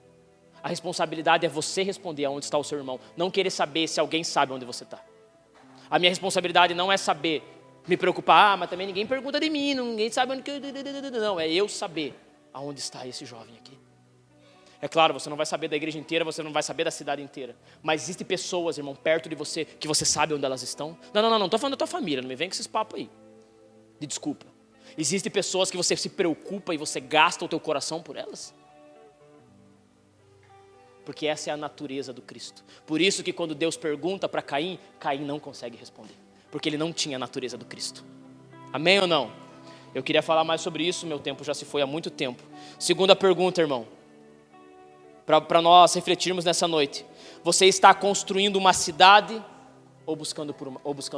A responsabilidade é você responder aonde está o seu irmão, não querer saber se alguém sabe onde você está. A minha responsabilidade não é saber, me preocupar, mas também ninguém pergunta de mim, ninguém sabe onde que eu... Não, é eu saber aonde está esse jovem aqui. É claro, você não vai saber da igreja inteira, você não vai saber da cidade inteira. Mas existem pessoas, irmão, perto de você, que você sabe onde elas estão. Não estou falando da tua família, não me vem com esses papos aí. De desculpa. Existem pessoas que você se preocupa e você gasta o teu coração por elas. Porque essa é a natureza do Cristo. Por isso que quando Deus pergunta para Caim, Caim não consegue responder. Porque ele não tinha a natureza do Cristo. Amém ou não? Eu queria falar mais sobre isso, meu tempo já se foi há muito tempo. Segunda pergunta, irmão. Para nós refletirmos nessa noite. Você está construindo uma cidade ou buscando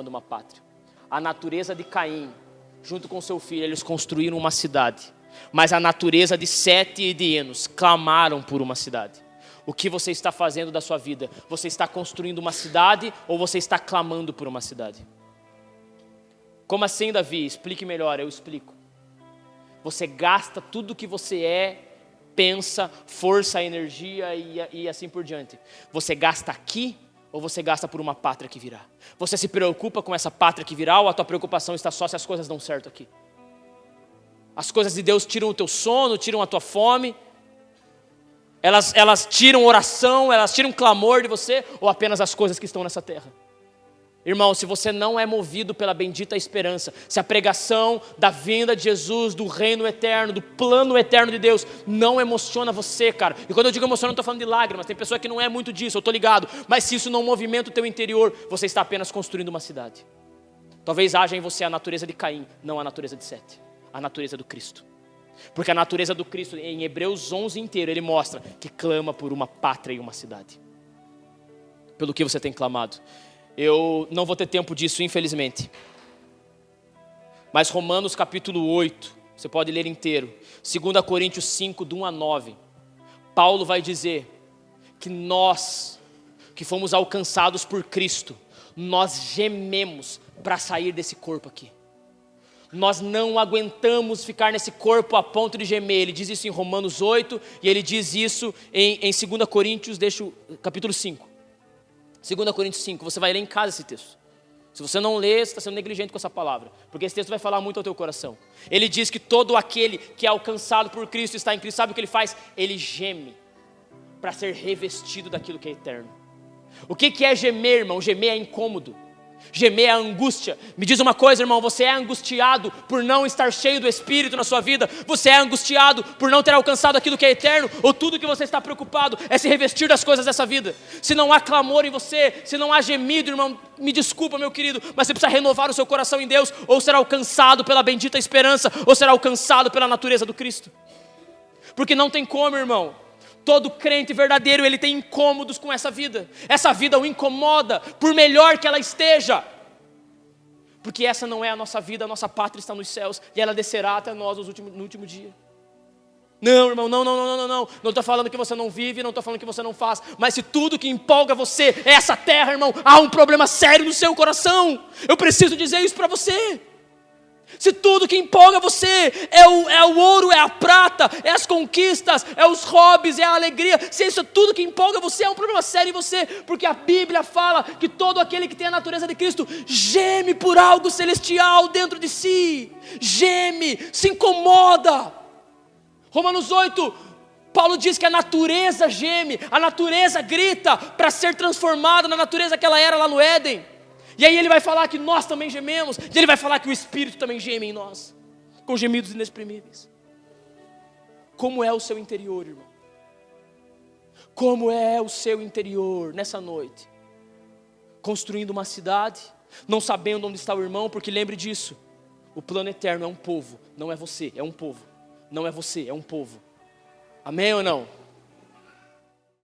uma pátria? A natureza de Caim, junto com seu filho, eles construíram uma cidade. Mas a natureza de Sete e de Enos clamaram por uma cidade. O que você está fazendo da sua vida? Você está construindo uma cidade ou você está clamando por uma cidade? Como assim, Davi? Explique melhor, eu explico. Você gasta tudo que você é, pensa, força, energia e assim por diante. Você gasta aqui ou você gasta por uma pátria que virá? Você se preocupa com essa pátria que virá ou a tua preocupação está só se as coisas dão certo aqui? As coisas de Deus tiram o teu sono, tiram a tua fome, elas tiram oração, elas tiram clamor de você ou apenas as coisas que estão nessa terra? Irmão, se você não é movido pela bendita esperança, se a pregação da vinda de Jesus, do reino eterno, do plano eterno de Deus, não emociona você, cara. E quando eu digo emociona, não estou falando de lágrimas, tem pessoa que não é muito disso, eu estou ligado. Mas se isso não movimenta o teu interior, você está apenas construindo uma cidade. Talvez haja em você a natureza de Caim, não a natureza de Sete, a natureza do Cristo. Porque a natureza do Cristo, em Hebreus 11 inteiro, ele mostra que clama por uma pátria e uma cidade. Pelo que você tem clamado. Eu não vou ter tempo disso, infelizmente. Mas Romanos capítulo 8, você pode ler inteiro. 2 Coríntios 5, do 1 a 9. Paulo vai dizer que nós, que fomos alcançados por Cristo, nós gememos para sair desse corpo aqui. Nós não aguentamos ficar nesse corpo a ponto de gemer. Ele diz isso em Romanos 8 e ele diz isso em 2 Coríntios, capítulo 5. 2 Coríntios 5, você vai ler em casa esse texto. Se você não lê, você está sendo negligente com essa palavra, porque esse texto vai falar muito ao teu coração. Ele diz que todo aquele que é alcançado por Cristo, está em Cristo, sabe o que ele faz? Ele geme para ser revestido daquilo que é eterno. O que é gemer, irmão? Gemer é incômodo. Gemer é angústia. Me diz uma coisa, irmão, você é angustiado por não estar cheio do Espírito na sua vida? Você é angustiado por não ter alcançado aquilo que é eterno? Ou tudo que você está preocupado é se revestir das coisas dessa vida? Se não há clamor em você, se não há gemido, irmão, me desculpa, meu querido, mas você precisa renovar o seu coração em Deus, ou ser alcançado pela bendita esperança, ou ser alcançado pela natureza do Cristo. Porque não tem como, irmão. Todo crente verdadeiro, ele tem incômodos com essa vida. Essa vida o incomoda, por melhor que ela esteja. Porque essa não é a nossa vida, a nossa pátria está nos céus. E ela descerá até nós no último dia. Não, irmão, não. Não estou falando que você não vive, não estou falando que você não faz. Mas se tudo que empolga você é essa terra, irmão, há um problema sério no seu coração. Eu preciso dizer isso para você. Se tudo que empolga você é o ouro, é a prata, é as conquistas, é os hobbies, é a alegria, se isso é tudo que empolga você, é um problema sério em você, porque a Bíblia fala que todo aquele que tem a natureza de Cristo geme por algo celestial dentro de si, geme, se incomoda. Romanos 8, Paulo diz que a natureza geme, a natureza grita para ser transformada na natureza que ela era lá no Éden. E aí ele vai falar que nós também gememos, e ele vai falar que o Espírito também geme em nós, com gemidos inexprimíveis. Como é o seu interior, irmão? Como é o seu interior nessa noite? Construindo uma cidade, não sabendo onde está o irmão, porque lembre disso, o plano eterno é um povo, não é você, é um povo. Não é você, é um povo. Amém ou não?